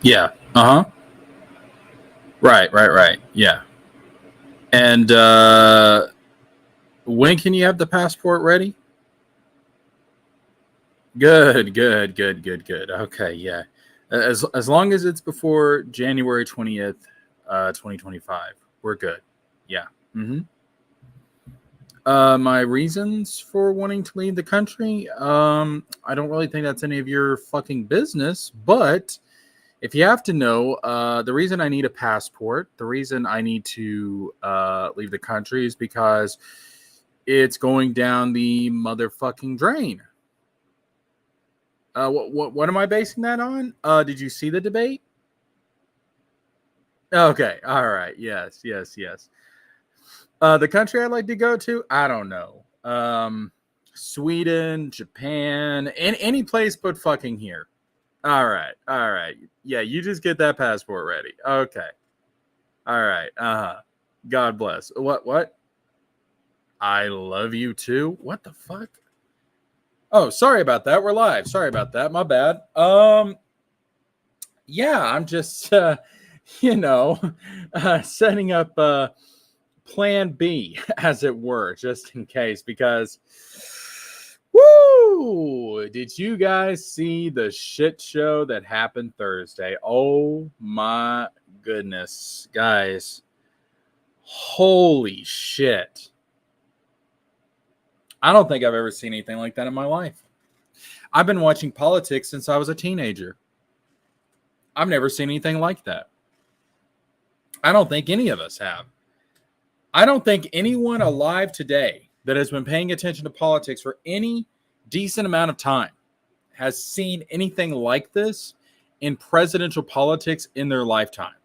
Yeah. Uh huh. Right. Yeah. And when can you have the passport ready? Good. Okay, yeah. As long as it's before January 20th, 2025, we're good. Yeah. Mm-hmm. My reasons for wanting to leave the country, I don't really think that's any of your fucking business, but if you have to know, the reason I need a passport, the reason I need to leave the country is because it's going down the motherfucking drain. What am I basing that on? Did you see the debate? Okay, all right, yes. The country I'd like to go to, I don't know. Sweden, Japan, any place but fucking here. All right. Yeah, you just get that passport ready. Okay. All right. God bless. What? I love you too. What the fuck? Oh, sorry about that. We're live. Sorry about that. My bad. Yeah, I'm just you know, setting up plan B as it were, just in case because woo! Did you guys see the shit show that happened Thursday? Oh my goodness, guys. Holy shit. I don't think I've ever seen anything like that in my life. I've been watching politics since I was a teenager. I've never seen anything like that. I don't think any of us have. I don't think anyone alive today that has been paying attention to politics for any decent amount of time has seen anything like this in presidential politics in their lifetime.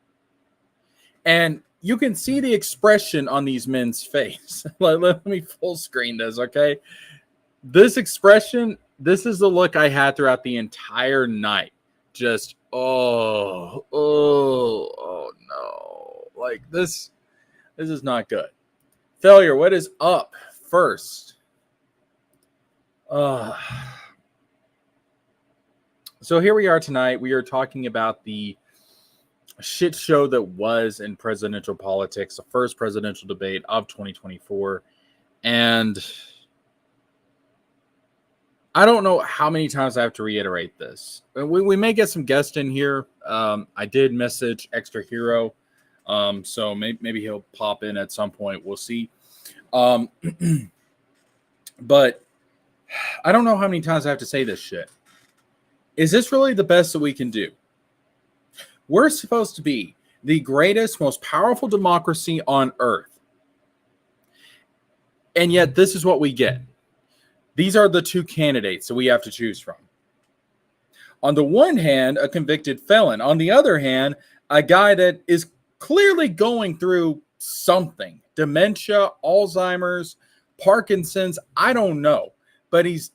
And you can see the expression on these men's face. Let me full screen this, okay? This expression, this is the look I had throughout the entire night. Just, oh no. Like this is not good. Failure, what is up first? So here we are tonight. We are talking about the shit show that was in presidential politics, the first presidential debate of 2024. And I don't know how many times I have to reiterate this. We may get some guests in here. I did message Extra Hero. So maybe he'll pop in at some point. We'll see. But I don't know how many times I have to say this shit. Is this really the best that we can do? We're supposed to be the greatest, most powerful democracy on earth. And yet this is what we get. These are the two candidates that we have to choose from. On the one hand, a convicted felon. On the other hand, a guy that is clearly going through something. Dementia, Alzheimer's, Parkinson's, I don't know. But he's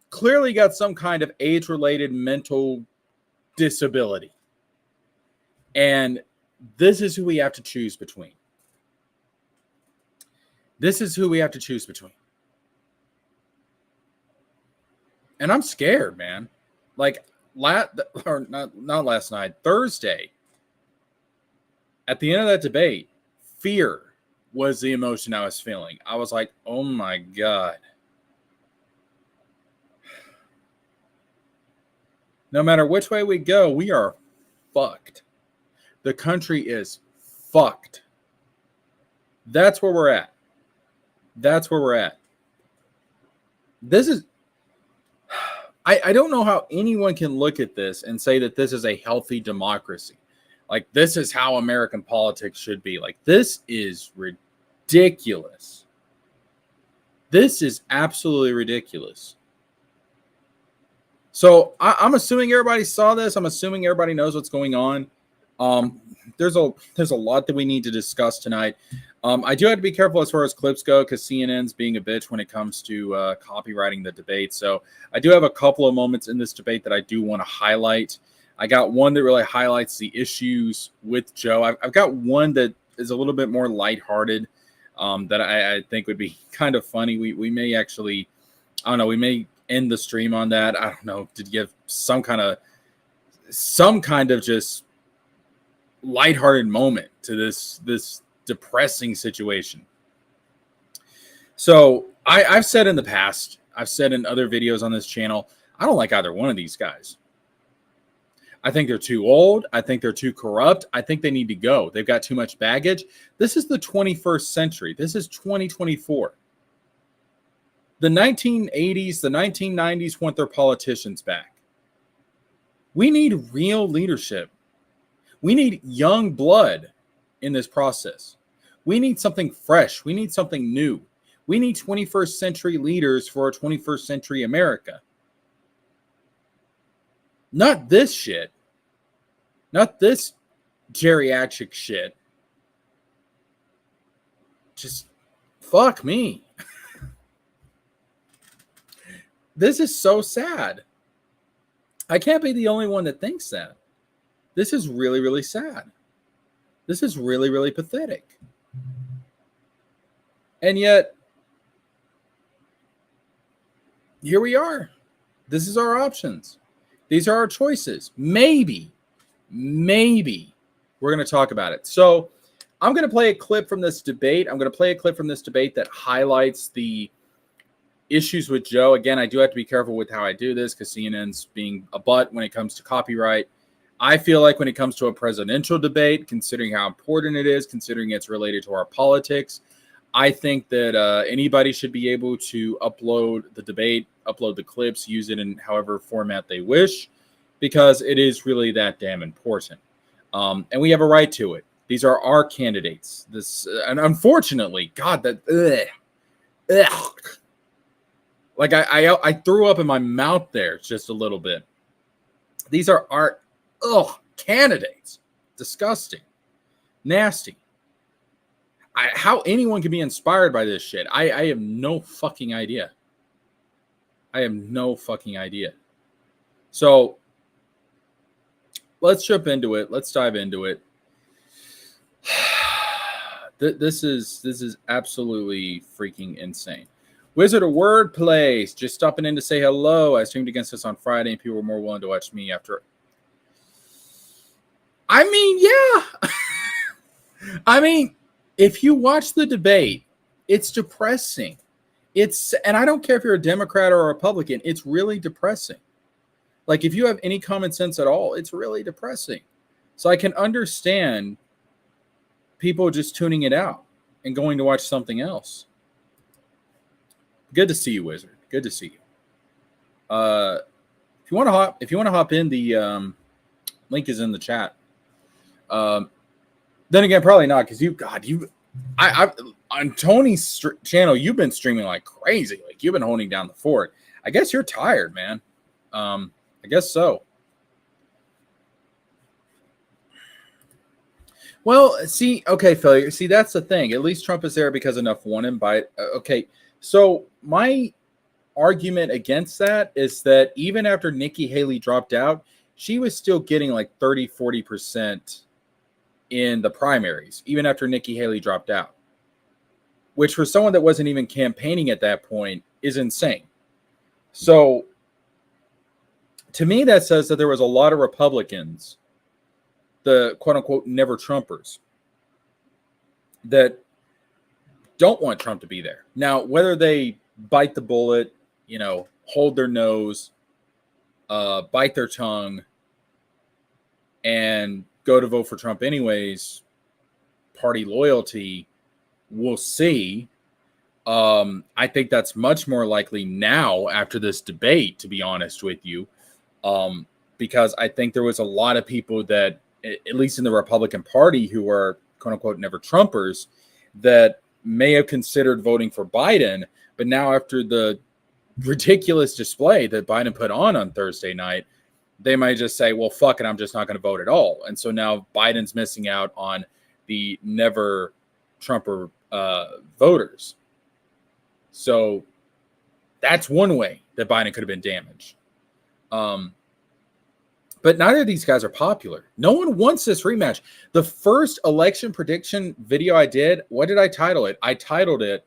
clearly got some kind of age-related mental disability. And this is who we have to choose between. And I'm scared, man. Like, not last night, Thursday, at the end of that debate, fear was the emotion I was feeling. I was like, oh my God. No matter which way we go, we are fucked. The country is fucked. That's where we're at. This is... I don't know how anyone can look at this and say that this is a healthy democracy. Like, this is how American politics should be. Like, this is ridiculous. This is absolutely ridiculous. So I'm assuming everybody saw this. I'm assuming everybody knows what's going on. There's a lot that we need to discuss tonight. I do have to be careful as far as clips go because CNN's being a bitch when it comes to copywriting the debate. So I do have a couple of moments in this debate that I do want to highlight. I got one that really highlights the issues with Joe. I've got one that is a little bit more lighthearted that I think would be kind of funny. We may actually, I don't know, we may end the stream on that. I don't know, to give some kind of some kind of just lighthearted moment to this depressing situation. So I've said in the past, I've said in other videos on this channel, I don't like either one of these guys. I think they're too old. I think they're too corrupt. I think they need to go. They've got too much baggage. This is the 21st century. This is 2024. The 1980s, the 1990s want their politicians back. We need real leadership. We need young blood in this process. We need something fresh. We need something new. We need 21st century leaders for a 21st century America. Not this shit. Not this geriatric shit. Just fuck me. This is so sad. I can't be the only one that thinks that. This is really, really sad. This is really, really pathetic. And yet, here we are. This is our options. These are our choices. Maybe we're going to talk about it. So I'm going to play a clip from this debate. I'm going to play a clip from this debate that highlights the issues with Joe. Again, I do have to be careful with how I do this because CNN's being a butt when it comes to copyright. I feel like when it comes to a presidential debate, considering how important it is, considering it's related to our politics, I think that anybody should be able to upload the debate, upload the clips, use it in however format they wish, because it is really that damn important. And we have a right to it. These are our candidates. And unfortunately, God, that like I threw up in my mouth there just a little bit. These are our candidates. Disgusting, nasty. How anyone can be inspired by this shit, I have no fucking idea. I have no fucking idea. So let's jump into it. Let's dive into it. This is absolutely freaking insane. Wizard of Wordplays, just stopping in to say hello. I streamed against us on Friday, and people were more willing to watch me after. I mean, yeah. I mean, if you watch the debate, it's depressing. And I don't care if you're a Democrat or a Republican, it's really depressing. Like, if you have any common sense at all, it's really depressing. So I can understand people just tuning it out and going to watch something else. Good to see you, Wizard. Good to see you. If you want to hop in, the link is in the chat. Then again, probably not, because on Tony's channel, you've been streaming like crazy. Like, you've been holding down the fort. I guess you're tired, man. I guess so. Well, see, okay, failure. See, that's the thing. At least Trump is there because enough won him by. Okay, so my argument against that is that even after Nikki Haley dropped out, she was still getting like 30-40% in the primaries, even after Nikki Haley dropped out, which for someone that wasn't even campaigning at that point is insane. So to me, that says that there was a lot of Republicans, the quote unquote never Trumpers, that don't want Trump to be there. Now, whether they bite the bullet, hold their nose, bite their tongue, and go to vote for Trump anyways, party loyalty, we'll see. I think that's much more likely now after this debate, to be honest with you, because I think there was a lot of people that, at least in the Republican Party, who are quote unquote never Trumpers, that may have considered voting for Biden, but now after the ridiculous display that Biden put on Thursday night, they might just say, well, fuck it, I'm just not going to vote at all. And so now Biden's missing out on the never Trumper voters. So that's one way that Biden could have been damaged. But neither of these guys are popular. No one wants this rematch. The first election prediction video I did, what did I title it? I titled it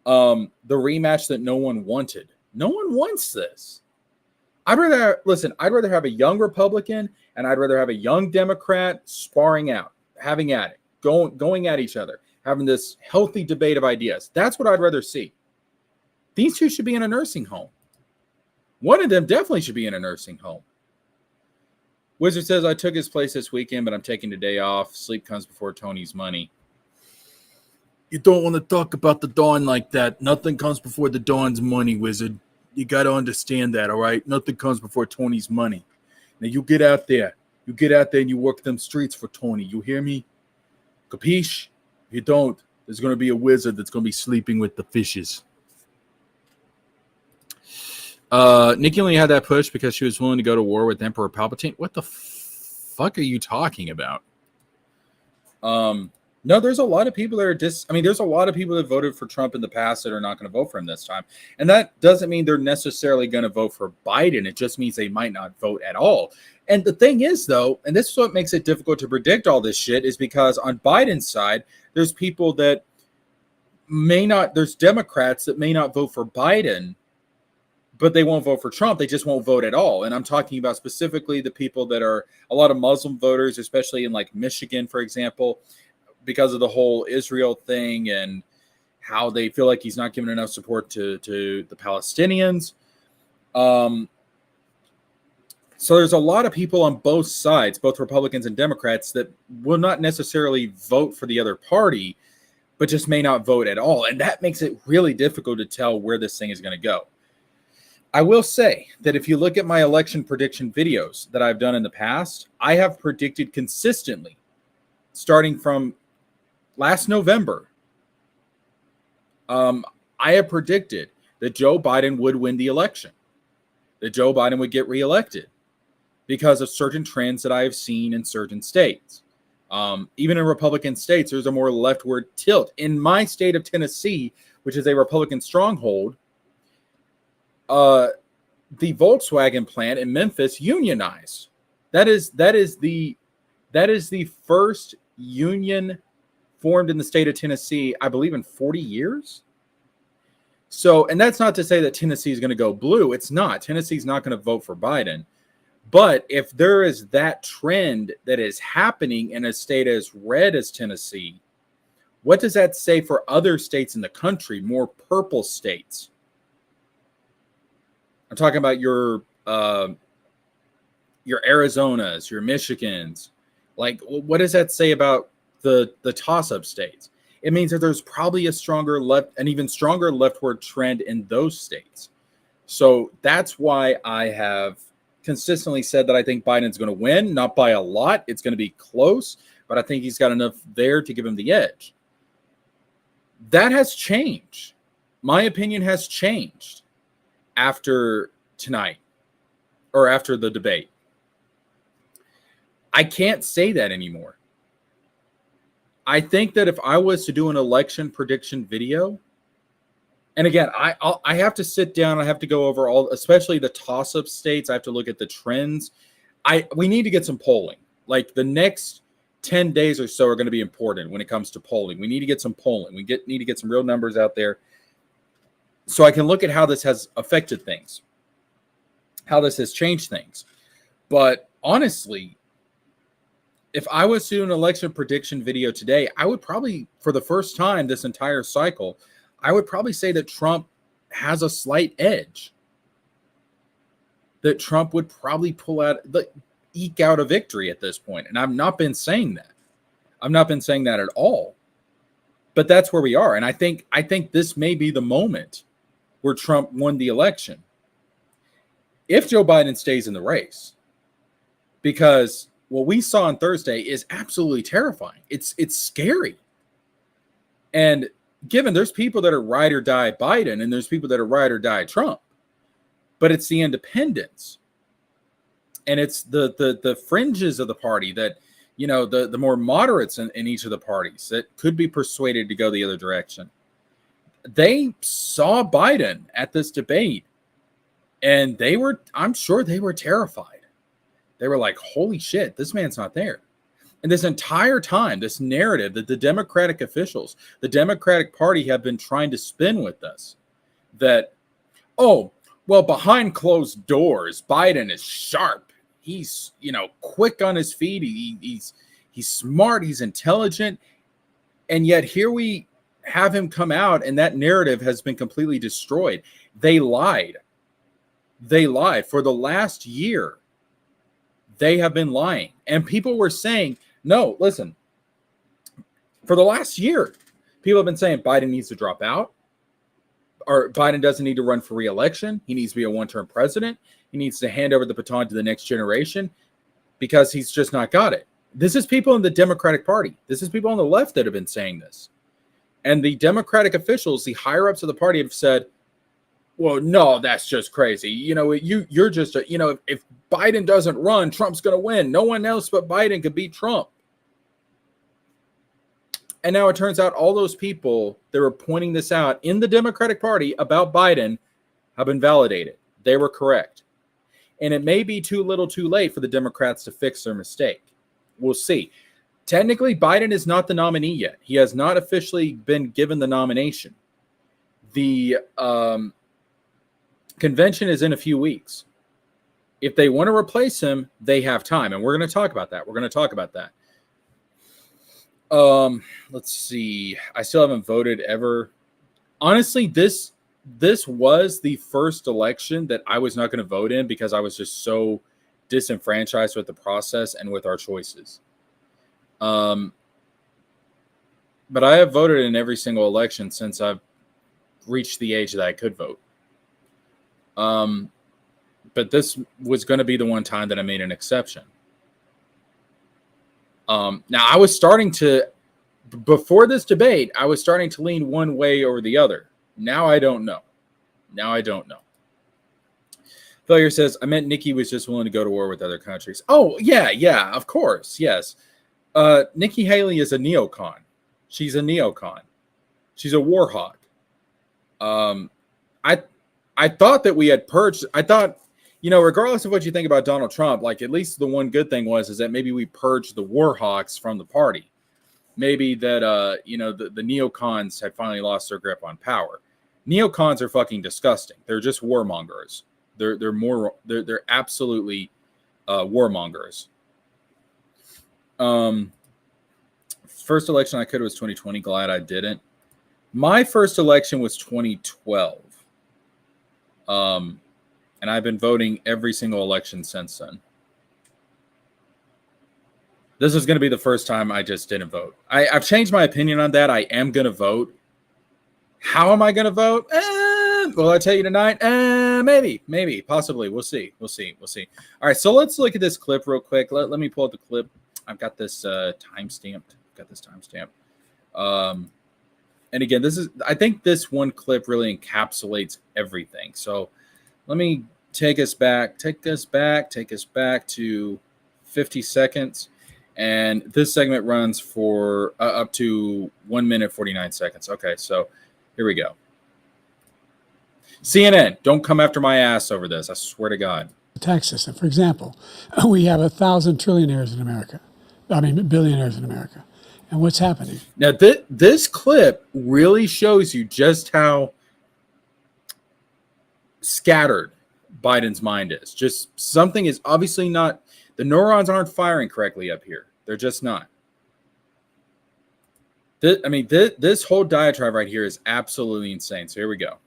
the rematch that no one wanted. No one wants this. I'd rather have a young Republican and I'd rather have a young Democrat sparring out, having at it, going at each other, having this healthy debate of ideas. That's what I'd rather see. These two should be in a nursing home. One of them definitely should be in a nursing home. Wizard says, I took his place this weekend, but I'm taking the day off. Sleep comes before Tony's money. You don't want to talk about the Dawn like that. Nothing comes before the Dawn's money, Wizard. You got to understand that, all right? Nothing comes before Tony's money. Now, you get out there. You get out there and you work them streets for Tony. You hear me? Capiche? If you don't, there's going to be a wizard that's going to be sleeping with the fishes. Nikki only had that push because she was willing to go to war with Emperor Palpatine. What the fuck are you talking about? No, there's a lot of people that are there's a lot of people that voted for Trump in the past that are not going to vote for him this time. And that doesn't mean they're necessarily going to vote for Biden. It just means they might not vote at all. And the thing is, though, and this is what makes it difficult to predict all this shit, is because on Biden's side, there's people that there's Democrats that may not vote for Biden, but they won't vote for Trump. They just won't vote at all. And I'm talking about specifically the people that are a lot of Muslim voters, especially in like Michigan, for example, because of the whole Israel thing and how they feel like he's not giving enough support to the Palestinians. So there's a lot of people on both sides, both Republicans and Democrats, that will not necessarily vote for the other party, but just may not vote at all. And that makes it really difficult to tell where this thing is going to go. I will say that if you look at my election prediction videos that I've done in the past, I have predicted consistently, starting from last November, I have predicted that Joe Biden would win the election, that Joe Biden would get reelected because of certain trends that I have seen in certain states. Even in Republican states, there's a more leftward tilt. In my state of Tennessee, which is a Republican stronghold, the Volkswagen plant in Memphis unionized. That is the first union formed in the state of Tennessee, I believe, in 40 years. So, and that's not to say that Tennessee is going to go blue. It's not. Tennessee's not going to vote for Biden. But if there is that trend that is happening in a state as red as Tennessee, what does that say for other states in the country, more purple states? I'm talking about your Arizonas, your Michigans. Like, what does that say about the toss-up states? It means that there's probably an even stronger leftward trend in those states. So that's why I have consistently said that I think Biden's going to win, not by a lot. It's going to be close, but I think he's got enough there to give him the edge. That has changed. My opinion has changed after tonight or after the debate. I can't say that anymore. I think that if I was to do an election prediction video, and again, I have to sit down, I have to go over all, especially the toss-up states. I have to look at the trends. We need to get some polling. Like the next 10 days or so are going to be important when it comes to polling. We need to get some polling. We need to get some real numbers out there so I can look at how this has affected things, how this has changed things. But honestly, if I was to do an election prediction video today, I would probably, for the first time this entire cycle, I would probably say that Trump has a slight edge. That Trump would probably eke out a victory at this point. And I've not been saying that. I've not been saying that at all. But that's where we are. And I think this may be the moment where Trump won the election. If Joe Biden stays in the race. Because what we saw on Thursday is absolutely terrifying. It's scary. And given there's people that are ride or die Biden and there's people that are ride or die Trump, but it's the independents and it's the fringes of the party that, you know, the more moderates in each of the parties that could be persuaded to go the other direction. They saw Biden at this debate and I'm sure they were terrified. They were like, holy shit, this man's not there. And this entire time, this narrative that the Democratic officials, the Democratic Party have been trying to spin with us, that, oh, Well, behind closed doors, Biden is sharp. He's, quick on his feet. He's smart. He's intelligent. And yet here we have him come out, and that narrative has been completely destroyed. They lied. For the last year. They have been lying. And people were saying, no, listen, for the last year, people have been saying Biden needs to drop out, or Biden doesn't need to run for re-election. He needs to be a one-term president. He needs to hand over the baton to the next generation because he's just not got it. This is people in the Democratic Party. This is people on the left that have been saying this. And the Democratic officials, the higher-ups of the party, have said, well, no, that's just crazy. You're just, if Biden doesn't run, Trump's going to win. No one else but Biden could beat Trump. And now it turns out all those people that were pointing this out in the Democratic Party about Biden have been validated. They were correct. And it may be too little too late for the Democrats to fix their mistake. We'll see. Technically, Biden is not the nominee yet. He has not officially been given the nomination. The convention is in a few weeks. If they want to replace him, they have time. And we're going to talk about that. Let's see. I still haven't voted ever. Honestly, this was the first election that I was not going to vote in because I was just so disenfranchised with the process and with our choices. But I have voted in every single election since I've reached the age that I could vote. But this was going to be the one time that I made an exception. Now I was starting to, before this debate, I was starting to lean one way or the other. Now I don't know. Failure says, I meant Nikki was just willing to go to war with other countries. Oh, yeah, of course, yes. Nikki Haley is a neocon. She's a neocon. She's a war hawk. I thought that we had purged. I thought, regardless of what you think about Donald Trump, like at least the one good thing is that maybe we purged the war hawks from the party. Maybe that, the neocons had finally lost their grip on power. Neocons are fucking disgusting. They're just warmongers. They're absolutely warmongers. First election I could was 2020. Glad I didn't. My first election was 2012. And I've been voting every single election since then. This is going to be the first time I just didn't vote. I've changed my opinion on that. I am going to vote. How am I going to vote? Will I tell you tonight? Maybe, possibly. We'll see. All right, so let's look at this clip real quick. Let me pull up the clip. I've got this time-stamped. And again, I think this one clip really encapsulates everything. So let me take us back to 50 seconds. And this segment runs for up to 1 minute, 49 seconds. Okay, so here we go. CNN, don't come after my ass over this. I swear to God. The tax system. For example, we have 1,000 trillionaires in America. Billionaires in America. And what's happening? Now, this clip really shows you just how scattered Biden's mind is. Just something is obviously not, the neurons aren't firing correctly up here. They're just not. This whole diatribe right here is absolutely insane. So here we go.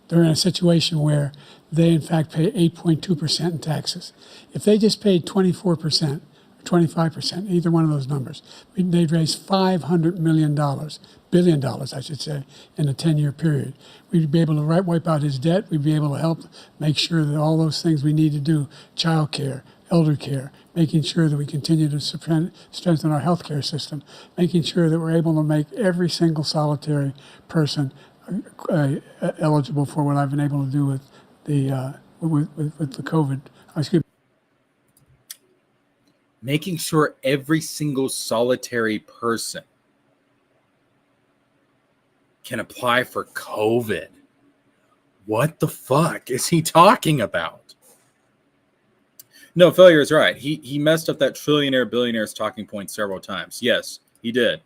They're in a situation where they, in fact, pay 8.2% in taxes. If they just paid 24%, 25%, either one of those numbers, they'd raise $500 million, billion dollars, I should say, in a 10-year period. We'd be able to wipe out his debt. We'd be able to help make sure that all those things we need to do, child care, elder care, making sure that we continue to strengthen our healthcare system, making sure that we're able to make every single solitary person eligible for what I've been able to do with the COVID. Excuse me. Making sure every single solitary person can apply for COVID. What the fuck is he talking about? No, Failure is right. He messed up that trillionaire billionaires talking point several times. Yes, he did.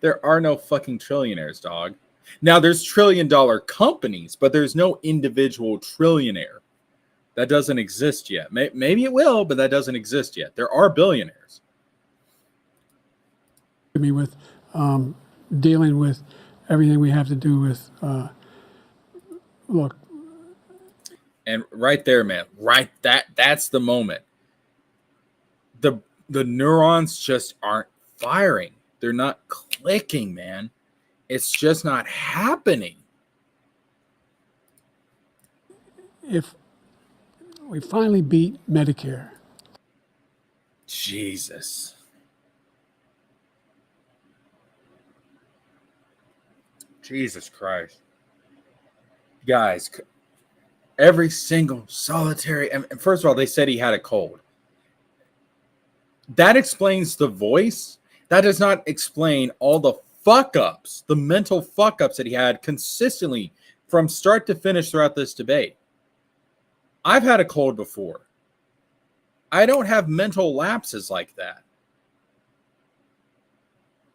There are no fucking trillionaires, dog. Now there's trillion-dollar companies, but there's no individual trillionaire. That doesn't exist yet. Maybe it will, but that doesn't exist yet. There are billionaires. With dealing with everything we have to do with, look. And right there, man, that's the moment. The neurons just aren't firing. They're not clicking, man. It's just not happening. If we finally beat Medicare. Jesus. Jesus Christ. Guys, every single solitary, and first of all, they said he had a cold. That explains the voice. That does not explain all the fuck-ups, the mental fuck-ups that he had consistently from start to finish throughout this debate. I've had a cold before. I don't have mental lapses like that.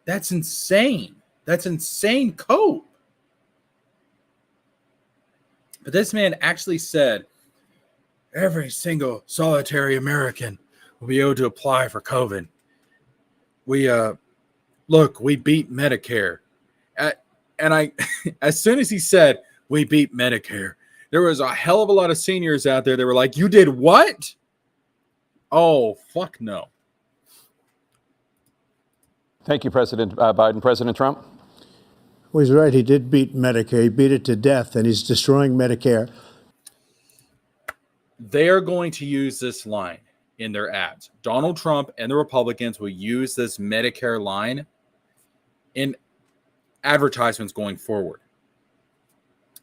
That's insane. That's insane cope. But this man actually said, every single solitary American will be able to apply for COVID. We beat Medicare. And I, as soon as he said, we beat Medicare, there was a hell of a lot of seniors out there that were like, you did what? Oh, fuck no. Thank you, President Biden. President Trump? Well, he's right. He did beat Medicare. He beat it to death, and he's destroying Medicare. They are going to use this line in their ads. Donald Trump and the Republicans will use this Medicare line in advertisements going forward.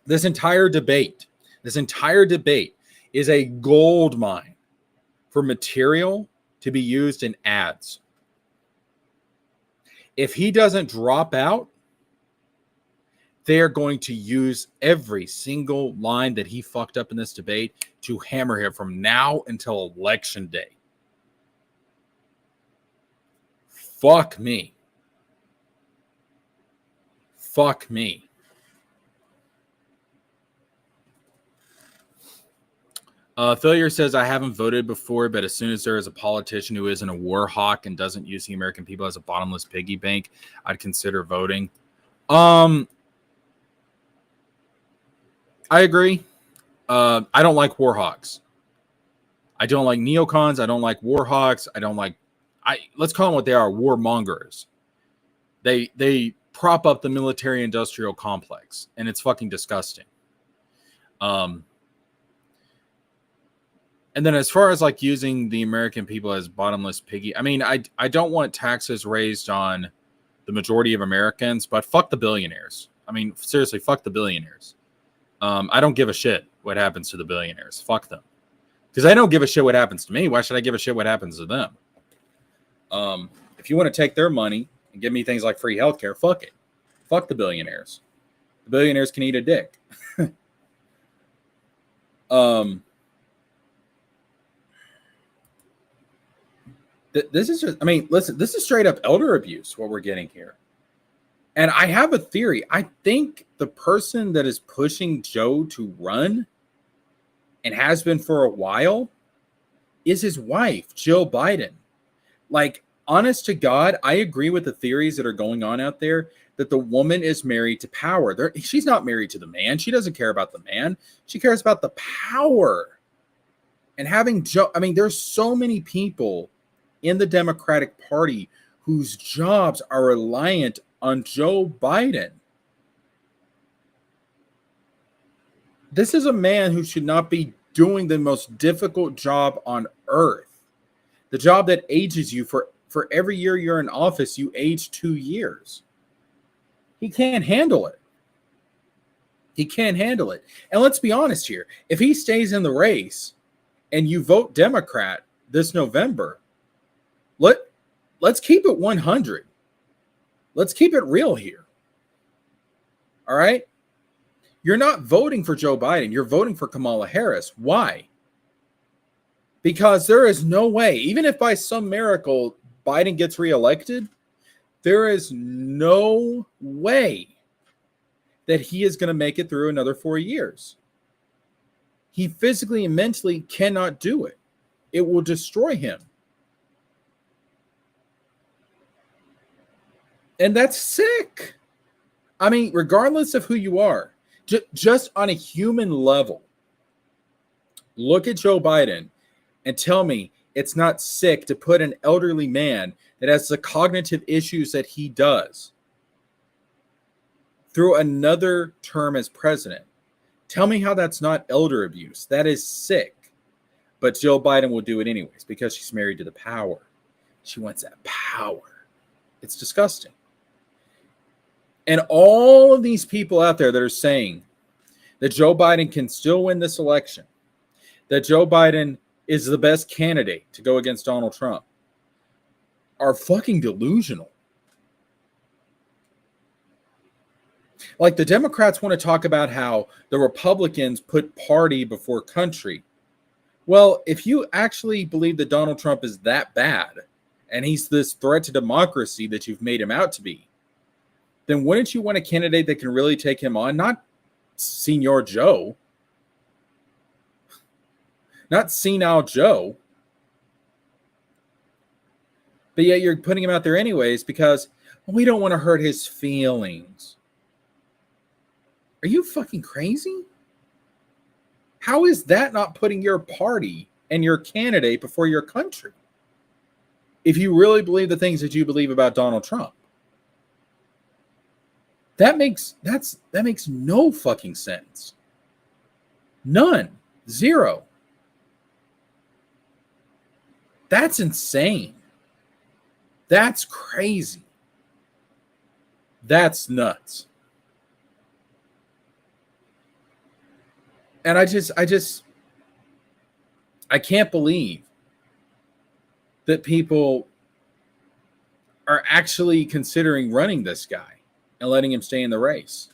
This entire debate is a gold mine for material to be used in ads. If he doesn't drop out, they're going to use every single line that he fucked up in this debate to hammer him from now until election day. Fuck me. Fuck me. Failure says, I haven't voted before, but as soon as there is a politician who isn't a war hawk and doesn't use the American people as a bottomless piggy bank, I'd consider voting. I agree. I don't like war hawks. I don't like neocons. I don't like war hawks. Let's call them what they are, warmongers. They prop up the military industrial complex, and it's fucking disgusting. And then as far as like using the American people as bottomless piggy, I mean, I don't want taxes raised on the majority of Americans, but fuck the billionaires. I mean, seriously, fuck the billionaires. I don't give a shit what happens to the billionaires. Fuck them. Because I don't give a shit what happens to me. Why should I give a shit what happens to them? If you want to take their money and give me things like free healthcare, fuck it. Fuck the billionaires. The billionaires can eat a dick. This is just, I mean, listen, this is straight up elder abuse, what we're getting here. And I have a theory. I think the person that is pushing Joe to run and has been for a while is his wife, Jill Biden. Like, honest to God, I agree with the theories that are going on out there that the woman is married to power. She's not married to the man. She doesn't care about the man. She cares about the power. And having Joe, I mean, there's so many people in the Democratic Party whose jobs are reliant on Joe Biden. This is a man who should not be doing the most difficult job on earth. The job that ages you for every year you're in office, you age 2 years. He can't handle it. He can't handle it. And let's be honest here. If he stays in the race and you vote Democrat this November, let's keep it 100. Let's keep it real here. All right? You're not voting for Joe Biden. You're voting for Kamala Harris. Why? Because there is no way, even if by some miracle Biden gets reelected, There is no way that he is going to make it through another 4 years. He physically and mentally cannot do it. It will destroy him. And that's sick. I mean, regardless of who you are, just on a human level, look at Joe Biden and tell me it's not sick to put an elderly man that has the cognitive issues that he does through another term as president. Tell me how that's not elder abuse. That is sick. But Joe Biden will do it anyways because she's married to the power. She wants that power. It's disgusting. And all of these people out there that are saying that Joe Biden can still win this election, that Joe Biden is the best candidate to go against Donald Trump, are fucking delusional. Like, the Democrats want to talk about how the Republicans put party before country. Well, if you actually believe that Donald Trump is that bad and he's this threat to democracy that you've made him out to be, then wouldn't you want a candidate that can really take him on? Not Senor Joe. Not senile Joe. But yet you're putting him out there anyways because we don't want to hurt his feelings. Are you fucking crazy? How is that not putting your party and your candidate before your country? If you really believe the things that you believe about Donald Trump. That makes no fucking sense. None. Zero. That's insane. That's crazy. That's nuts. And I can't believe that people are actually considering running this guy and letting him stay in the race.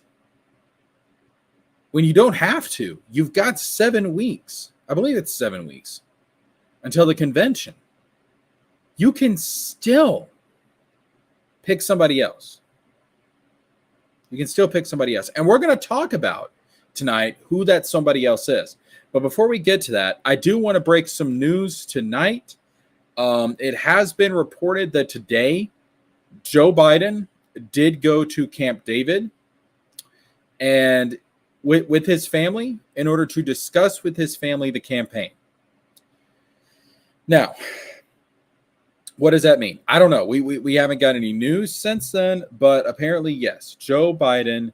When you don't have to. You've got 7 weeks. I believe it's 7 weeks until the convention. You can still pick somebody else. You can still pick somebody else. And we're going to talk about tonight who that somebody else is. But before we get to that, I do want to break some news tonight. It has been reported that today Joe Biden did go to Camp David and with his family in order to discuss with his family the campaign. Now, what does that mean? I don't know. We haven't got any news since then, but apparently, yes, Joe Biden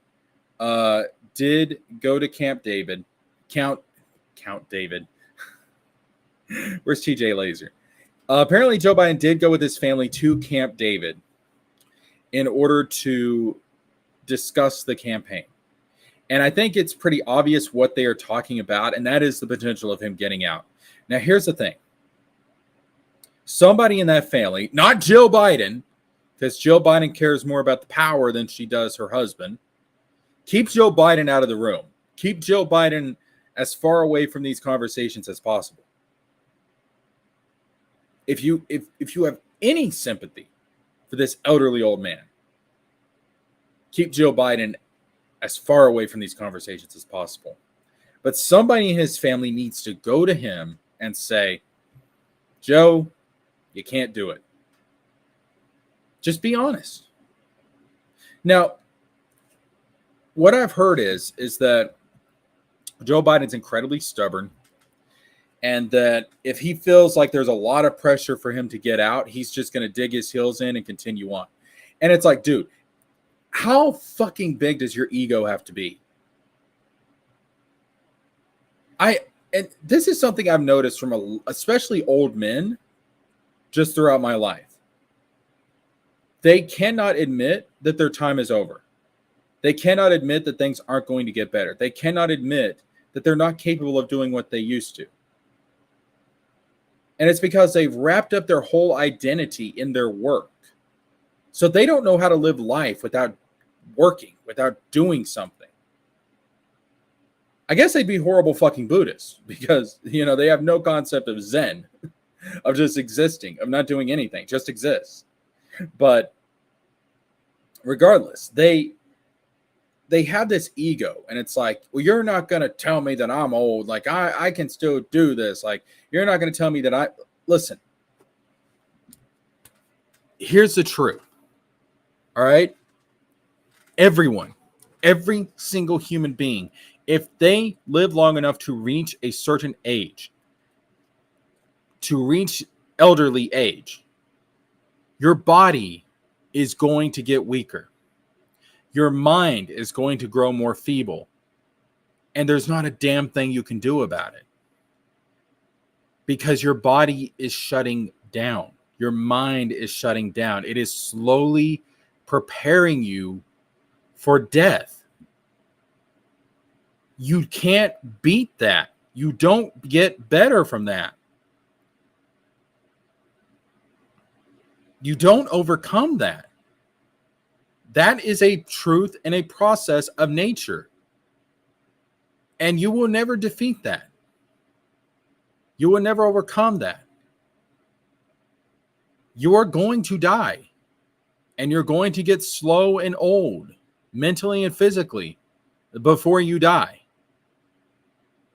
did go to Camp David. Count David. Where's TJ Laser? Apparently, Joe Biden did go with his family to Camp David in order to discuss the campaign. And I think it's pretty obvious what they are talking about, and that is the potential of him getting out. Now, here's the thing. Somebody in that family, not Jill Biden, because Jill Biden cares more about the power than she does her husband, keep Joe Biden out of the room. Keep Jill Biden as far away from these conversations as possible. If you have any sympathy for this elderly old man, keep Joe Biden as far away from these conversations as possible. But somebody in his family needs to go to him and say, Joe, you can't do it. Just be honest. Now, what I've heard is that Joe Biden's incredibly stubborn, and that if he feels like there's a lot of pressure for him to get out, he's just going to dig his heels in and continue on. And it's like, dude, how fucking big does your ego have to be? And this is something I've noticed from especially old men just throughout my life. They cannot admit that their time is over. They cannot admit that things aren't going to get better. They cannot admit that they're not capable of doing what they used to. And it's because they've wrapped up their whole identity in their work. So they don't know how to live life without working, without doing something. I guess they'd be horrible fucking Buddhists because, they have no concept of Zen, of just existing, of not doing anything, just exist. But regardless, they have this ego, and it's like, well, you're not going to tell me that I'm old. Like, I can still do this. Like, you're not going to tell me that listen, here's the truth. All right. Everyone, every single human being, if they live long enough to reach a certain age, to reach elderly age, your body is going to get weaker. Your mind is going to grow more feeble. And there's not a damn thing you can do about it. Because your body is shutting down. Your mind is shutting down. It is slowly preparing you for death. You can't beat that. You don't get better from that. You don't overcome that. That is a truth and a process of nature. And you will never defeat that. You will never overcome that. You are going to die. And you're going to get slow and old, mentally and physically, before you die.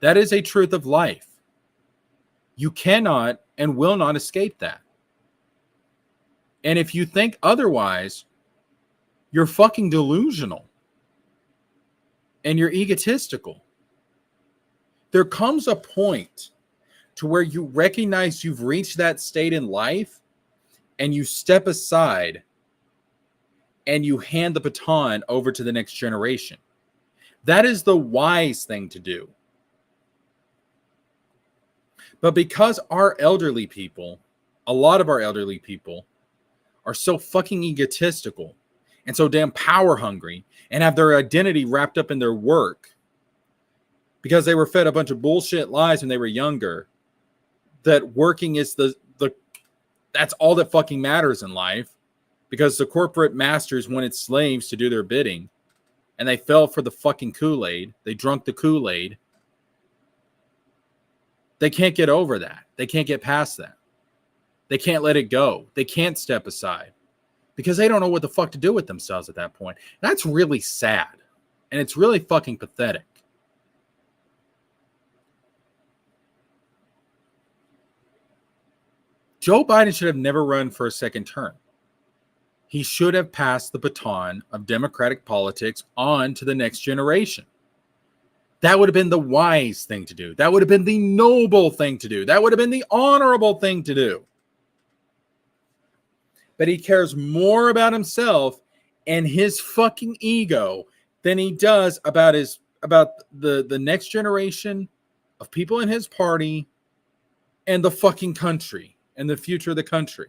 That is a truth of life. You cannot and will not escape that. And if you think otherwise, you're fucking delusional. And you're egotistical. There comes a point to where you recognize you've reached that state in life, and you step aside and you hand the baton over to the next generation. That is the wise thing to do. But because our elderly people, a lot of our elderly people, are so fucking egotistical and so damn power hungry and have their identity wrapped up in their work because they were fed a bunch of bullshit lies when they were younger, that working is that's all that fucking matters in life, because the corporate masters wanted slaves to do their bidding, and they fell for the fucking Kool-Aid. They drunk the Kool-Aid. They can't get over that. They can't get past that. They can't let it go. They can't step aside because they don't know what the fuck to do with themselves at that point. That's really sad. And it's really fucking pathetic. Joe Biden should have never run for a second term. He should have passed the baton of Democratic politics on to the next generation. That would have been the wise thing to do. That would have been the noble thing to do. That would have been the honorable thing to do. But he cares more about himself and his fucking ego than he does about the next generation of people in his party and the fucking country and the future of the country.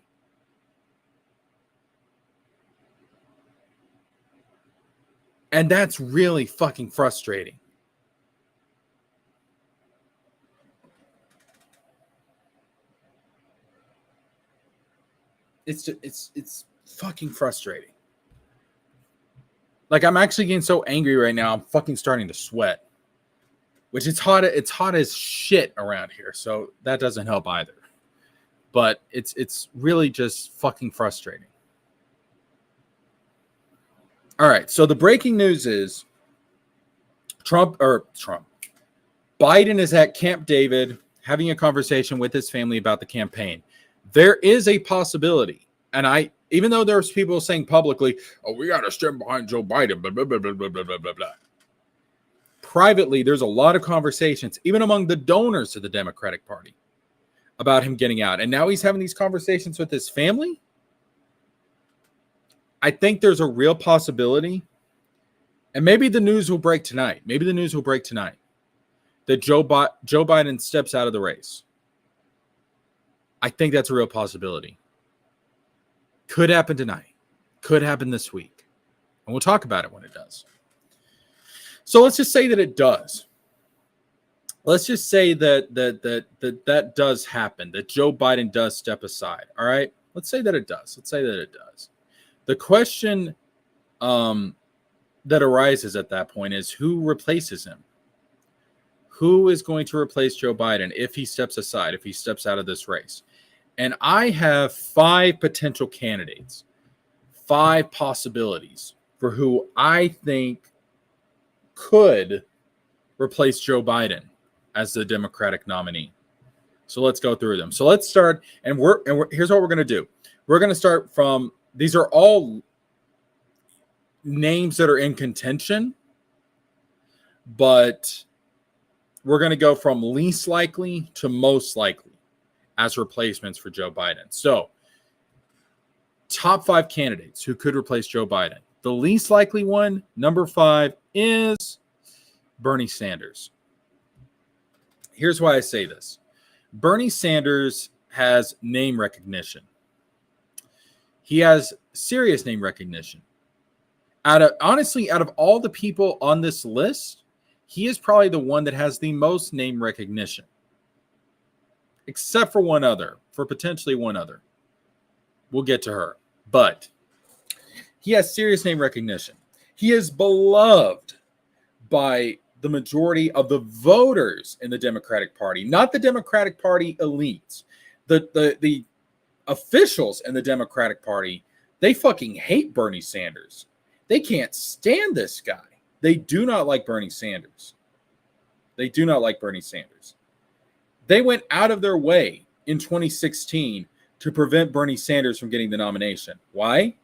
And that's really fucking frustrating. It's fucking frustrating. Like, I'm actually getting so angry right now, I'm fucking starting to sweat. Which it's hot as shit around here, so that doesn't help either. But it's really just fucking frustrating. All right, so the breaking news is Biden is at Camp David having a conversation with his family about the campaign. There is a possibility, and even though there's people saying publicly, "Oh, we got to stand behind Joe Biden," blah, blah, blah, blah, blah, blah, blah, blah. Privately, there's a lot of conversations, even among the donors to the Democratic Party, about him getting out. And now he's having these conversations with his family. I think there's a real possibility, and maybe the news will break tonight. That Joe Biden steps out of the race. I think that's a real possibility. Could happen tonight. Could happen this week. And we'll talk about it when it does. So let's just say that it does. Let's just say that does happen, that Joe Biden does step aside. All right? Let's say that it does. The question that arises at that point is, who replaces him? Who is going to replace Joe Biden if he steps aside, if he steps out of this race? And I have 5 potential candidates. 5 possibilities for who I think could replace Joe Biden as the Democratic nominee. So let's go through them. So let's start, and here's what we're going to do. We're going to start from, these are all names that are in contention, but we're going to go from least likely to most likely as replacements for Joe Biden. So top 5 candidates who could replace Joe Biden. The least likely one, number 5, is Bernie Sanders. Here's why I say this. Bernie Sanders has name recognition. He has serious name recognition. Out of all the people on this list, he is probably the one that has the most name recognition. Except for potentially one other. We'll get to her. But he has serious name recognition. He is beloved by the majority of the voters in the Democratic Party, not the Democratic Party elites. The officials in the Democratic Party, they fucking hate Bernie Sanders. They can't stand this guy. They do not like Bernie Sanders. They do not like Bernie Sanders. They went out of their way in 2016 to prevent Bernie Sanders from getting the nomination. Why?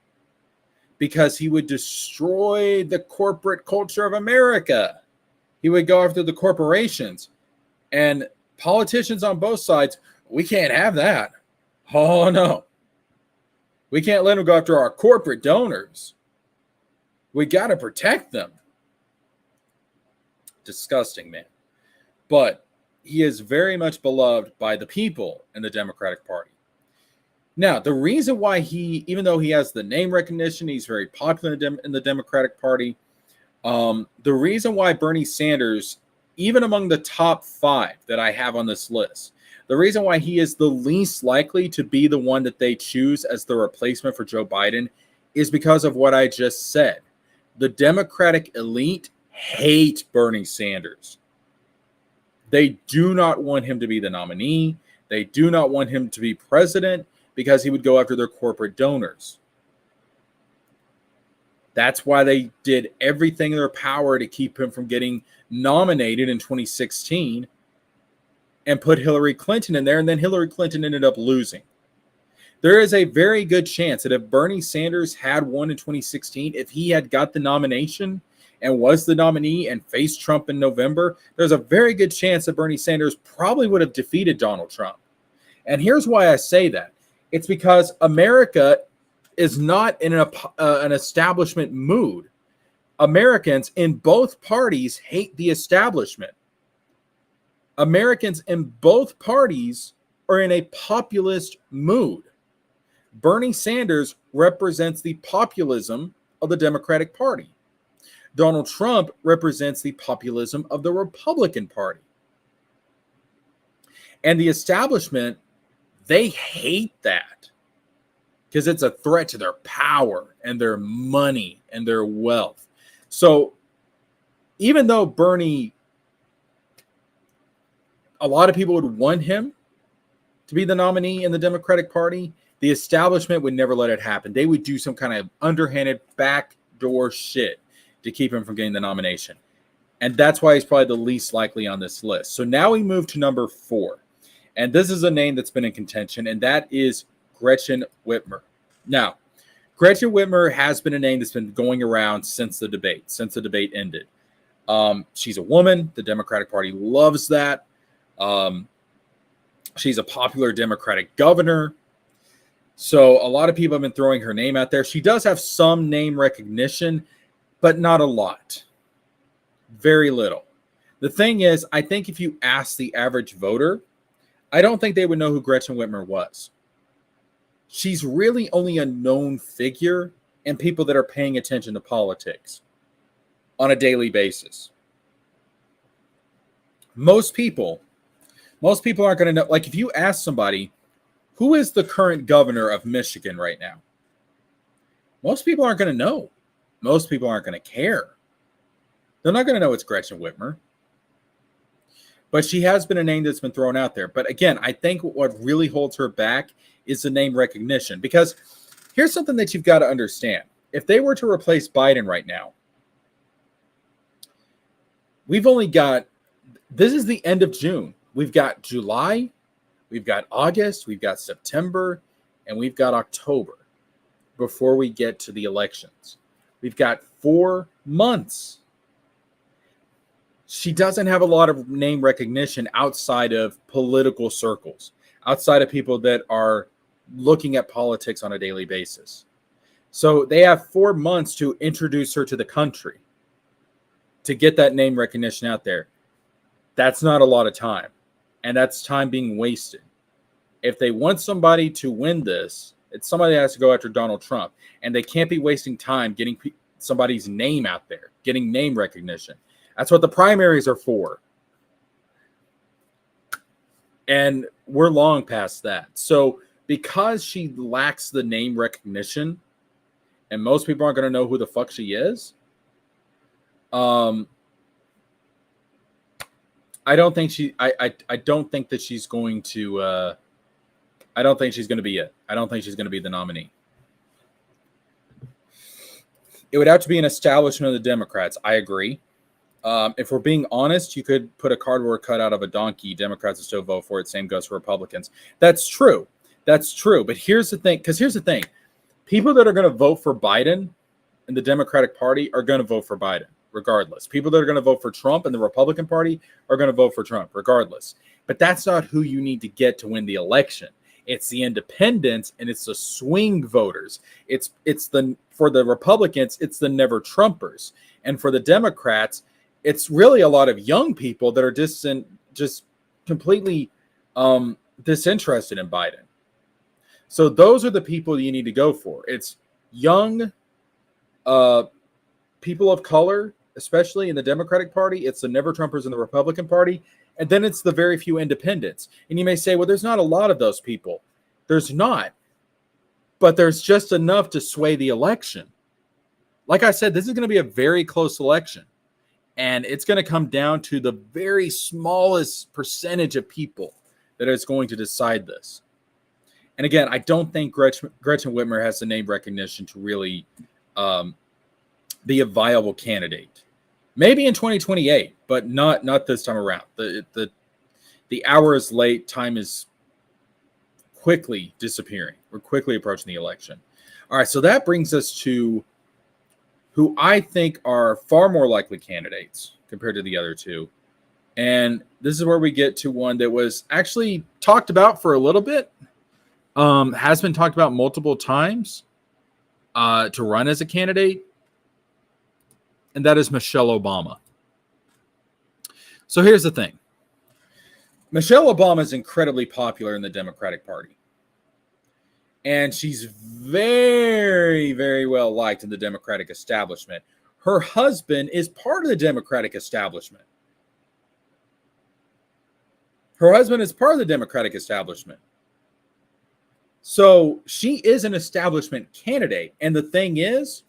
Because he would destroy the corporate culture of America. He would go after the corporations. And politicians on both sides, we can't have that. Oh, no. We can't let him go after our corporate donors. We got to protect them. Disgusting, man. But he is very much beloved by the people in the Democratic Party. Now, the reason why even though he has the name recognition, he's very popular in the Democratic Party. The reason why Bernie Sanders, even among the top 5 that I have on this list, the reason why he is the least likely to be the one that they choose as the replacement for Joe Biden is because of what I just said. The Democratic elite hate Bernie Sanders. They do not want him to be the nominee. They do not want him to be president because he would go after their corporate donors. That's why they did everything in their power to keep him from getting nominated in 2016 and put Hillary Clinton in there, and then Hillary Clinton ended up losing. There is a very good chance that if Bernie Sanders had won in 2016, if he had got the nomination and was the nominee and faced Trump in November, there's a very good chance that Bernie Sanders probably would have defeated Donald Trump. And here's why I say that. It's because America is not in an establishment mood. Americans in both parties hate the establishment. Americans in both parties are in a populist mood. Bernie Sanders represents the populism of the Democratic Party. Donald Trump represents the populism of the Republican Party. And the establishment, they hate that because it's a threat to their power and their money and their wealth. So even though Bernie, a lot of people would want him to be the nominee in the Democratic Party, the establishment would never let it happen. They would do some kind of underhanded backdoor shit to keep him from getting the nomination. And that's why he's probably the least likely on this list. So now we move to number 4. And this is a name that's been in contention, and that is Gretchen Whitmer. Now, Gretchen Whitmer has been a name that's been going around since the debate ended. She's a woman. The Democratic Party loves that. She's a popular Democratic governor. So a lot of people have been throwing her name out there. She does have some name recognition, but not a lot. Very little. The thing is, I think if you ask the average voter, I don't think they would know who Gretchen Whitmer was. She's really only a known figure in people that are paying attention to politics on a daily basis. Most people aren't going to know. Like if you ask somebody, who is the current governor of Michigan right now? Most people aren't going to know. Most people aren't going to care. They're not going to know it's Gretchen Whitmer. But she has been a name that's been thrown out there. But again, I think what really holds her back is the name recognition. Because Here's something that you've got to understand. If they were to replace Biden right now, we've only got, this is the end of June. We've got July, we've got August, we've got September, and we've got October before we get to the elections. We've got 4 months. She doesn't have a lot of name recognition outside of political circles, outside of people that are looking at politics on a daily basis. So they have 4 months to introduce her to the country, to get that name recognition out there. That's not a lot of time, and that's time being wasted. If they want somebody to win this, it's somebody that has to go after Donald Trump, and they can't be wasting time getting somebody's name out there, getting name recognition. That's what the primaries are for. And we're long past that. So because she lacks the name recognition, and most people aren't going to know who the fuck she is, I don't think I don't think that she's going to I don't think she's going to be it. I don't think she's going to be the nominee. It would have to be an establishment of the Democrats. I agree. If we're being honest, you could put a cardboard cutout of a donkey. Democrats would still vote for it. Same goes for Republicans. That's true. That's true. But here's the thing. Because here's the thing. People that are going to vote for Biden in the Democratic Party are going to vote for Biden regardless. People that are going to vote for Trump in the Republican Party are going to vote for Trump regardless. But that's not who you need to get to win the election. It's the independents and it's the swing voters. It's the, for the Republicans, it's the never Trumpers. And for the Democrats, it's really a lot of young people that are just completely disinterested in Biden. So those are the people you need to go for. It's young people of color, especially in the Democratic Party. It's the never Trumpers in the Republican Party. And then it's the very few independents. And you may say, well, there's not a lot of those people. There's not. But there's just enough to sway the election. Like I said, this is going to be a very close election. And it's going to come down to the very smallest percentage of people that is going to decide this. And again, I don't think Gretchen Whitmer has the name recognition to really be a viable candidate. Maybe in 2028, but not this time around. The hour is late. Time is quickly disappearing. We're quickly approaching the election. All right, so that brings us to who I think are far more likely candidates compared to the other two. And this is where we get to one that was actually talked about for a little bit, has been talked about multiple times to run as a candidate, and that is Michelle Obama. So here's the thing. Michelle Obama is incredibly popular in the Democratic Party. And she's very, very well liked in the Democratic establishment. Her husband is part of the Democratic establishment. Her husband is part of the Democratic establishment. So she is an establishment candidate. And the thing is,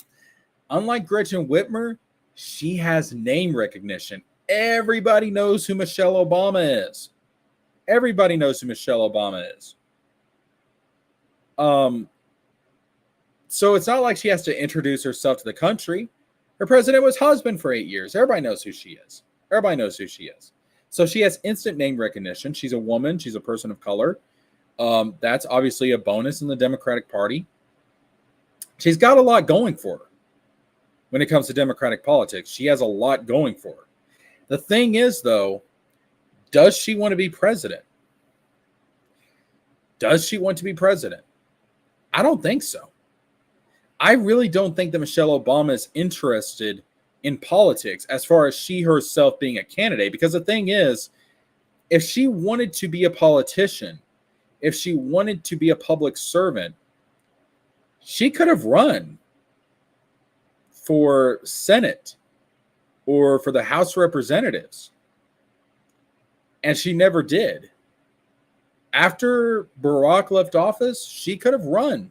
unlike Gretchen Whitmer, she has name recognition. Everybody knows who Michelle Obama is. Everybody knows who Michelle Obama is. So it's not like she has to introduce herself to the country. Her president was husband for 8 years. Everybody knows who she is. Everybody knows who she is. So she has instant name recognition. She's a woman. She's a person of color. That's obviously a bonus in the Democratic Party. She's got a lot going for her when it comes to Democratic politics. She has a lot going for her. The thing is, though, does she want to be president? Does she want to be president? I don't think so. I really don't think that Michelle Obama is interested in politics as far as she herself being a candidate. Because the thing is, if she wanted to be a politician, if she wanted to be a public servant, she could have run for Senate or for the House of Representatives. And she never did. After Barack left office, she could have run.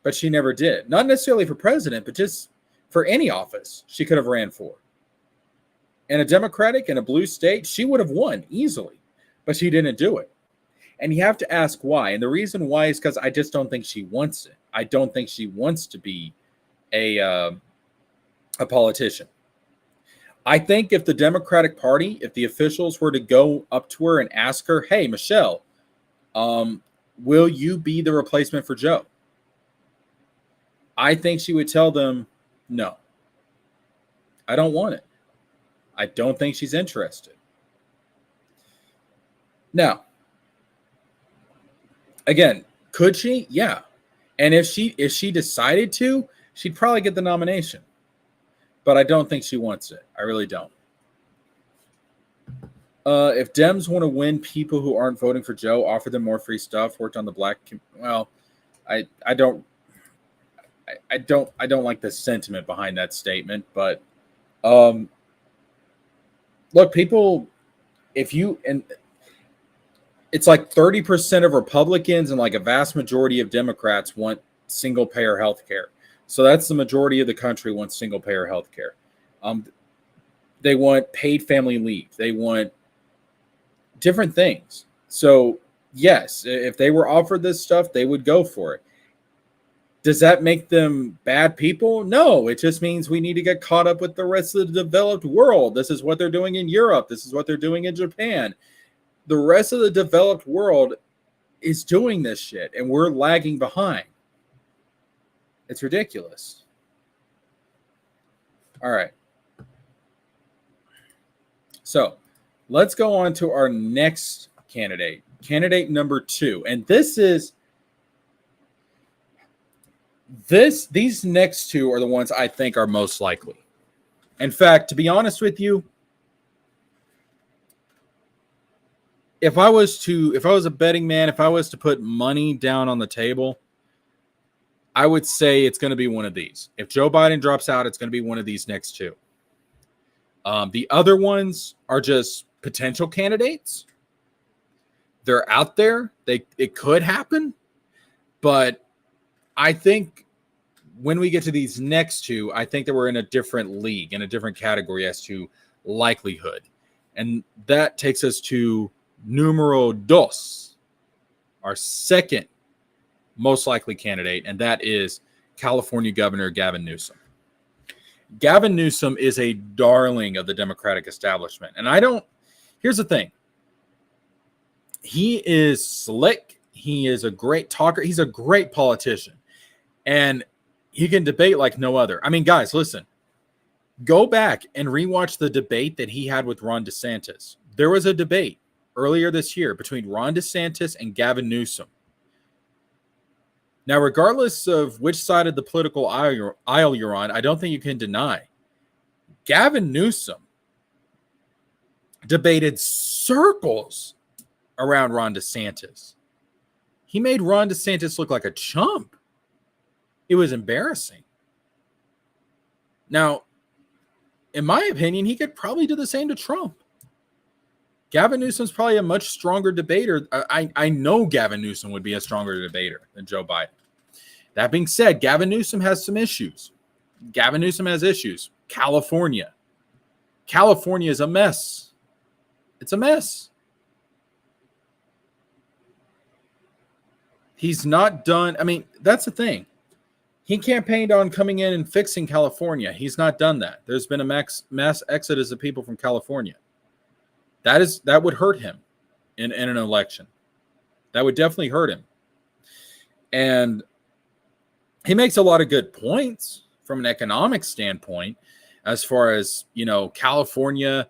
But she never did. Not necessarily for president, but just for any office she could have ran for. In a Democratic and a blue state, she would have won easily. But she didn't do it. And you have to ask why. And the reason why is because I just don't think she wants it. I don't think she wants to be a politician. I think if the Democratic Party, if the officials were to go up to her and ask her, hey, Michelle, will you be the replacement for Joe? I think she would tell them, no, I don't want it. I don't think she's interested. Now, again, could she? Yeah. And if she decided to, she'd probably get the nomination. But I don't think she wants it. I really don't. If Dems want to win people who aren't voting for Joe, offer them more free stuff, worked on the black. Well, I don't like the sentiment behind that statement, but look, people, it's like 30% of Republicans and like a vast majority of Democrats want single payer health care. So that's the majority of the country wants single payer health care. They want paid family leave. They want different things. So yes, if they were offered this stuff, they would go for it. Does that make them bad people? No, it just means we need to get caught up with the rest of the developed world. This is what they're doing in Europe. This is what they're doing in Japan. The rest of the developed world is doing this shit, and we're lagging behind. It's ridiculous. All right. So let's go on to our next candidate, candidate number 2. And these next two are the ones I think are most likely. In fact, to be honest with you, if I was a betting man, if I was to put money down on the table, I would say it's going to be one of these. If Joe Biden drops out, it's going to be one of these next two. The other ones are just potential candidates. They're out there. It could happen, but I think when we get to these next two, I think that we're in a different league, in a different category as to likelihood. And that takes us to numero dos, our second most likely candidate, and that is California Governor Gavin Newsom. Gavin Newsom is a darling of the Democratic establishment. And here's the thing. He is slick. He is a great talker. He's a great politician. And he can debate like no other. I mean, guys, listen. Go back and rewatch the debate that he had with Ron DeSantis. There was a debate earlier this year between Ron DeSantis and Gavin Newsom. Now, regardless of which side of the political aisle you're on, I don't think you can deny Gavin Newsom debated circles around Ron DeSantis. He made Ron DeSantis look like a chump. It was embarrassing. Now, in my opinion, he could probably do the same to Trump. Gavin Newsom's probably a much stronger debater. I know Gavin Newsom would be a stronger debater than Joe Biden. That being said, Gavin Newsom has some issues. Gavin Newsom has issues. California is a mess. It's a mess. He's not done. I mean, that's the thing. He campaigned on coming in and fixing California. He's not done that. There's been a mass exodus of people from California. That would hurt him in an election. That would definitely hurt him. And he makes a lot of good points from an economic standpoint, as far as, California,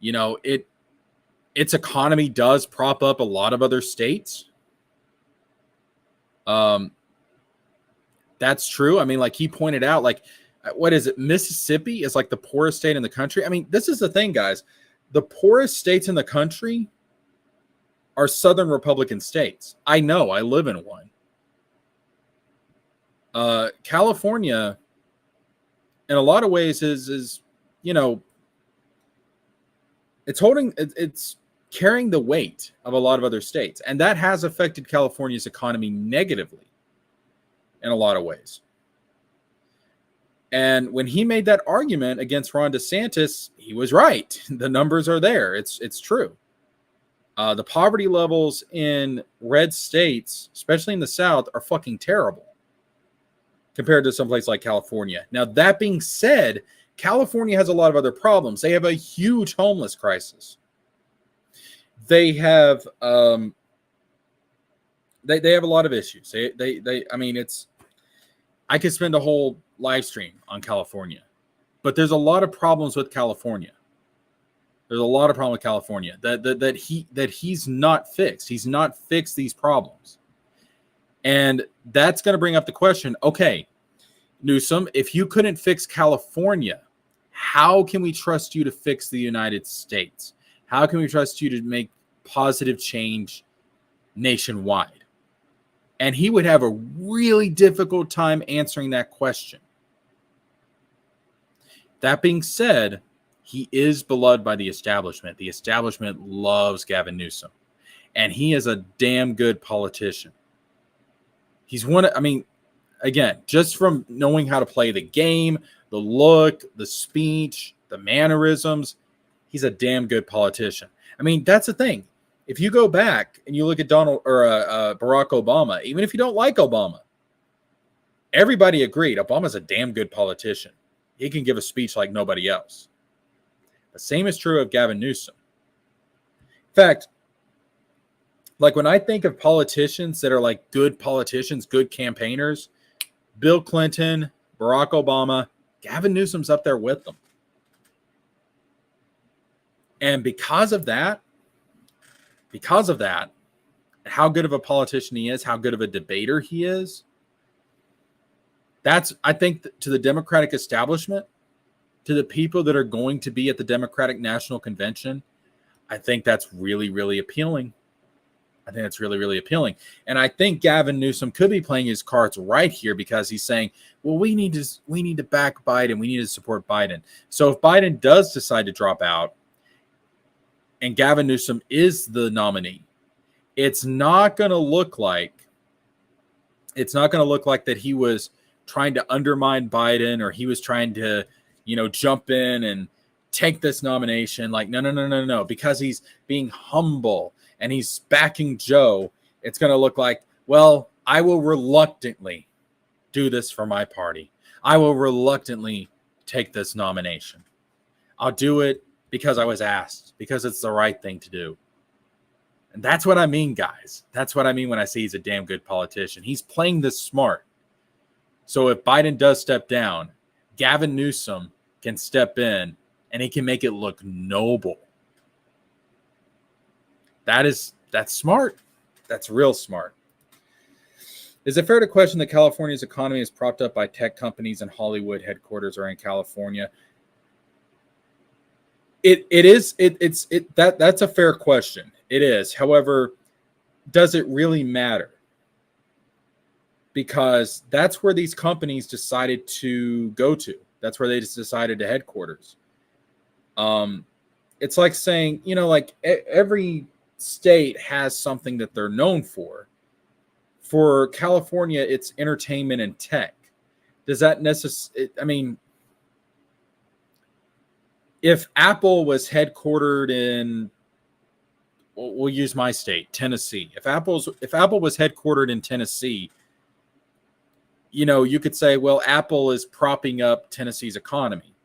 its economy does prop up a lot of other states. That's true. I mean, like he pointed out, like, what is it? Mississippi is like the poorest state in the country. I mean, this is the thing, guys. The poorest states in the country are Southern Republican states. I know. I live in one. California, in a lot of ways, is it's carrying the weight of a lot of other states, and that has affected California's economy negatively in a lot of ways. And when he made that argument against Ron DeSantis, he was right. The numbers are there. It's true. The poverty levels in red states, especially in the South, are fucking terrible compared to someplace like California. Now, that being said, California has a lot of other problems. They have a huge homeless crisis. They have they have a lot of issues. I mean, I could spend a whole live stream on California, but there's a lot of problems with California. There's a lot of problem with California that he's not fixed. He's not fixed these problems. And that's going to bring up the question, okay, Newsom, if you couldn't fix California, how can we trust you to fix the United States? How can we trust you to make positive change nationwide? And he would have a really difficult time answering that question. That being said, he is beloved by the establishment. The establishment loves Gavin Newsom. And he is a damn good politician. He's again, just from knowing how to play the game, the look, the speech, the mannerisms, he's a damn good politician. I mean, that's the thing. If you go back and you look at Barack Obama, even if you don't like Obama, everybody agreed Obama's a damn good politician. He can give a speech like nobody else. The same is true of Gavin Newsom. In fact, like when I think of politicians that are like good politicians, good campaigners, Bill Clinton, Barack Obama, Gavin Newsom's up there with them. And because of that, how good of a politician he is, how good of a debater he is, that's, I think, to the Democratic establishment, to the people that are going to be at the Democratic National Convention, I think that's really, really appealing. I think that's really, really appealing. And I think Gavin Newsom could be playing his cards right here because he's saying, well, we need to back Biden. We need to support Biden. So if Biden does decide to drop out and Gavin Newsom is the nominee, it's not going to look like that he was trying to undermine Biden or he was trying to, jump in and take this nomination. Like, no. Because he's being humble and he's backing Joe, it's going to look like, well, I will reluctantly do this for my party. I will reluctantly take this nomination. I'll do it because I was asked, because it's the right thing to do. And that's what I mean, guys. That's what I mean when I say he's a damn good politician. He's playing this smart. So if Biden does step down, Gavin Newsom can step in and he can make it look noble. That's smart. That's real smart. Is it fair to question that California's economy is propped up by tech companies and Hollywood headquarters are in California? That's a fair question. It is. However, does it really matter? Because that's where these companies decided to go to. That's where they just decided to headquarters. It's like saying, like every state has something that they're known for. For California, it's entertainment and tech. Does that necessarily, if Apple was headquartered in, we'll use my state, Tennessee. If Apple was headquartered in Tennessee, you could say, well, Apple is propping up Tennessee's economy.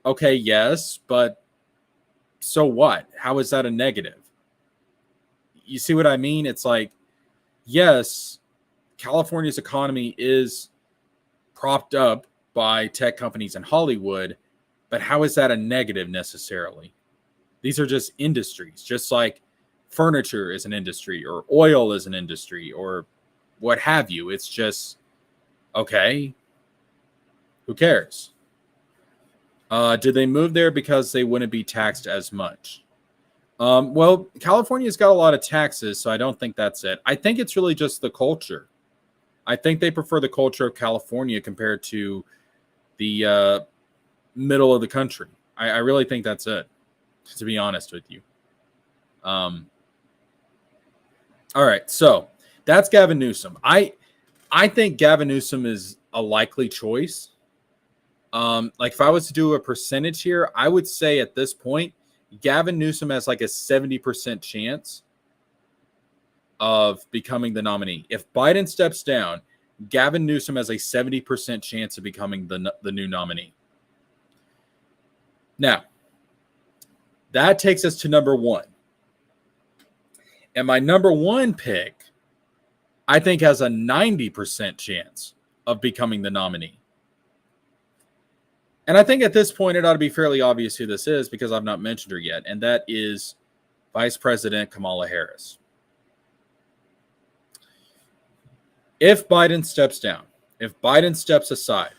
Okay, yes, but so what? How is that a negative? You see what I mean? It's like, yes, California's economy is propped up by tech companies in Hollywood, but how is that a negative necessarily? These are just industries, just like furniture is an industry or oil is an industry or what have you. It's just, okay, who cares? Did they move there because they wouldn't be taxed as much? Well, California's got a lot of taxes, so I don't think that's it. I think it's really just the culture. I think they prefer the culture of California compared to the middle of the country. I really think that's it, to be honest with you. All right, so that's Gavin Newsom. I think Gavin Newsom is a likely choice. Like if I was to do a percentage here, I would say at this point, Gavin Newsom has like a 70% chance of becoming the nominee. If Biden steps down, Gavin Newsom has a 70% chance of becoming the new nominee. Now, that takes us to number one. And my number one pick, I think, has a 90% chance of becoming the nominee. And I think at this point, it ought to be fairly obvious who this is because I've not mentioned her yet. And that is Vice President Kamala Harris. If Biden steps down, if Biden steps aside,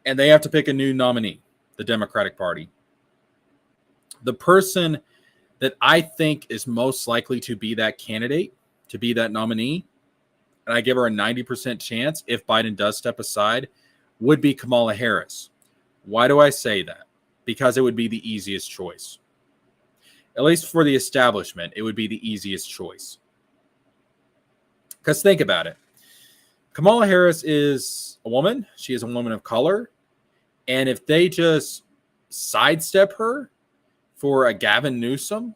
and they have to pick a new nominee, the Democratic Party, the person that I think is most likely to be that candidate, to be that nominee, and I give her a 90% chance if Biden does step aside, would be Kamala Harris. Why do I say that? Because it would be the easiest choice. At least for the establishment, it would be the easiest choice. Because think about it. Kamala Harris is a woman. She is a woman of color. And if they just sidestep her for a Gavin Newsom,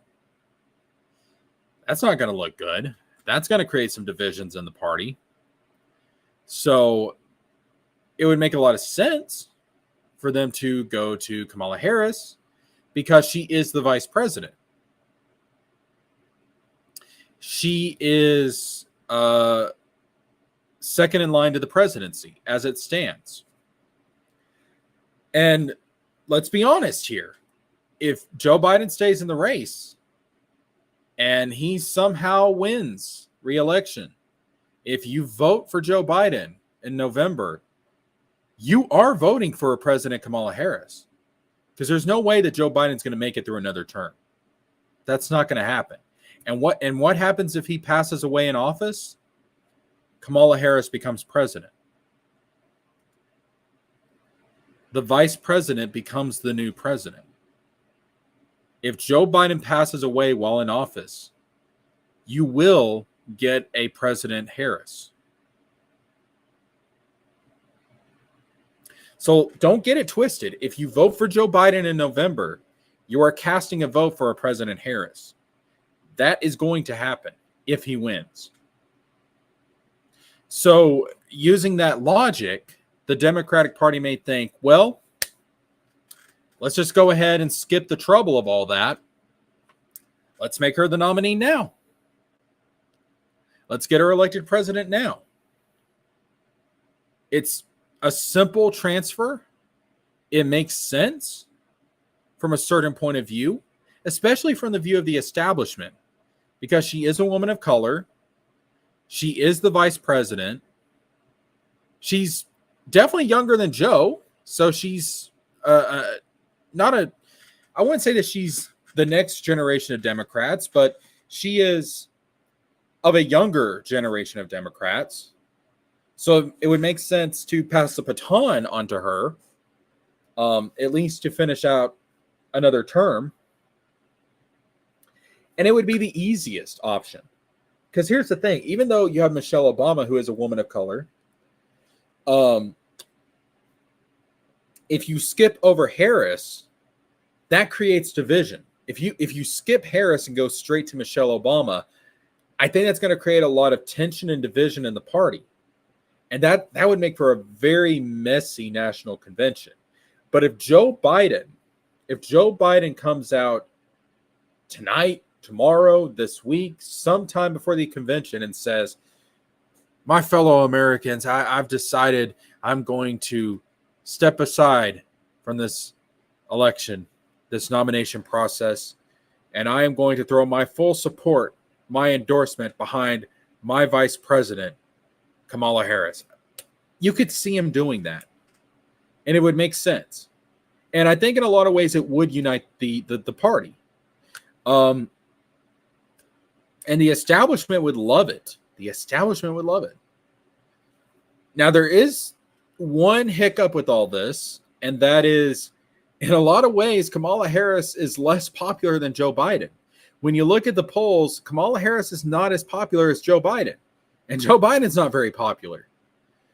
that's not going to look good. That's going to create some divisions in the party. So it would make a lot of sense for them to go to Kamala Harris because she is the vice president. She is second in line to the presidency as it stands. And let's be honest here. If Joe Biden stays in the race and he somehow wins re-election, if you vote for Joe Biden in November, you are voting for President Kamala Harris because there's no way that Joe Biden's going to make it through another term. That's not going to happen. And what happens if he passes away in office? Kamala Harris becomes president. The vice president becomes the new president. If Joe Biden passes away while in office, you will get a President Harris. So don't get it twisted. If you vote for Joe Biden in November, you are casting a vote for a President Harris. That is going to happen if he wins. So using that logic, the Democratic Party may think, well, let's just go ahead and skip the trouble of all that. Let's make her the nominee now. Let's get her elected president now. It's a simple transfer. It makes sense from a certain point of view, especially from the view of the establishment, because she is a woman of color. She is the vice president. She's definitely younger than Joe. So she's not a, I wouldn't say that she's the next generation of Democrats, but she is of a younger generation of Democrats. So it would make sense to pass the baton onto her, at least to finish out another term. And it would be the easiest option. Because here's the thing, even though you have Michelle Obama, who is a woman of color, if you skip over Harris, that creates division. If you skip Harris and go straight to Michelle Obama, I think that's going to create a lot of tension and division in the party. And that would make for a very messy national convention. But if Joe Biden comes out tonight, tomorrow, this week, sometime before the convention and says, my fellow Americans, I've decided I'm going to step aside from this election, this nomination process, and I am going to throw my full support, my endorsement behind my vice president, Kamala Harris. You could see him doing that, and it would make sense. And I think in a lot of ways it would unite the party. And the establishment would love it. The establishment would love it. Now, there is one hiccup with all this, and that is, in a lot of ways, Kamala Harris is less popular than Joe Biden. When you look at the polls, Kamala Harris is not as popular as Joe Biden, and Joe Biden's not very popular.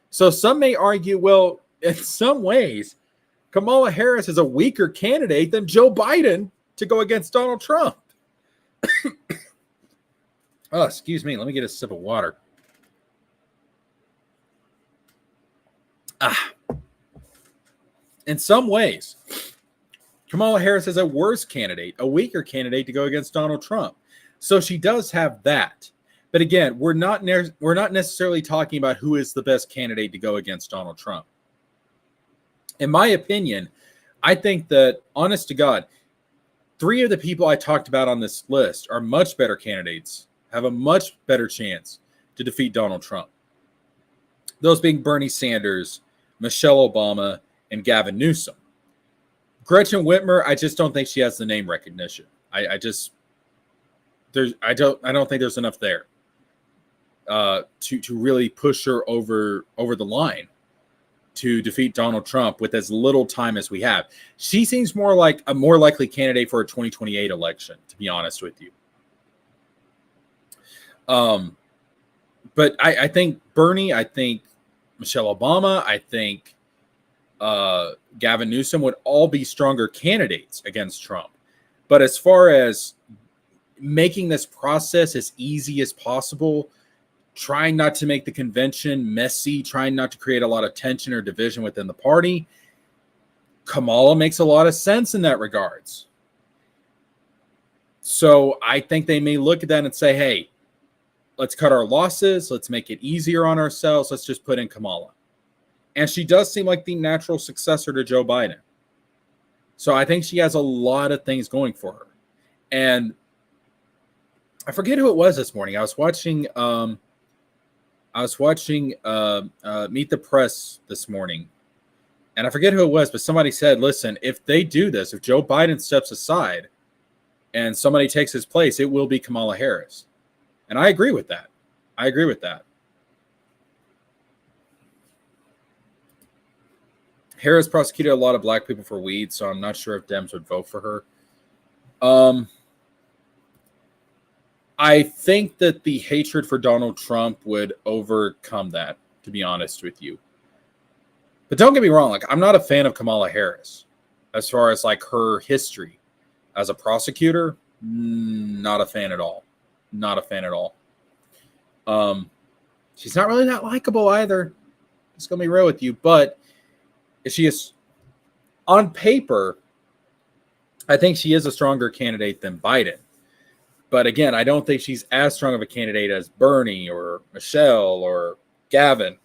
So some may argue, well, in some ways, Kamala Harris is a weaker candidate than Joe Biden to go against Donald Trump. Oh, excuse me. Let me get a sip of water. In some ways, Kamala Harris is a worse candidate, a weaker candidate to go against Donald Trump. So she does have that. But again, we're not necessarily talking about who is the best candidate to go against Donald Trump. In my opinion, I think that, honest to God, 3 of the people I talked about on this list are much better candidates, have a much better chance to defeat Donald Trump. Those being Bernie Sanders, Michelle Obama, and Gavin Newsom. Gretchen Whitmer, I just don't think she has the name recognition. I don't think there's enough there to really push her over the line to defeat Donald Trump with as little time as we have. She seems more like a more likely candidate for a 2028 election, to be honest with you. But I think Bernie, I think Michelle Obama, I think Gavin Newsom would all be stronger candidates against Trump. But as far as making this process as easy as possible, trying not to make the convention messy, trying not to create a lot of tension or division within the party, Kamala makes a lot of sense in that regards. So I think they may look at that and say, hey, let's cut our losses. Let's make it easier on ourselves. Let's just put in Kamala. And she does seem like the natural successor to Joe Biden. So I think she has a lot of things going for her. And I forget who it was this morning. I was watching Meet the Press this morning. And I forget who it was, but somebody said, listen, if they do this, if Joe Biden steps aside and somebody takes his place, it will be Kamala Harris. And I agree with that. Harris prosecuted a lot of black people for weed, so I'm not sure if Dems would vote for her. I think that the hatred for Donald Trump would overcome that, to be honest with you. But don't get me wrong, like, I'm not a fan of Kamala Harris as far as like her history as a prosecutor. Not a fan at all. She's not really that likable either. Just gonna be real with you. But she is, on paper, I think she is a stronger candidate than Biden. But again, I don't think she's as strong of a candidate as Bernie or Michelle or Gavin.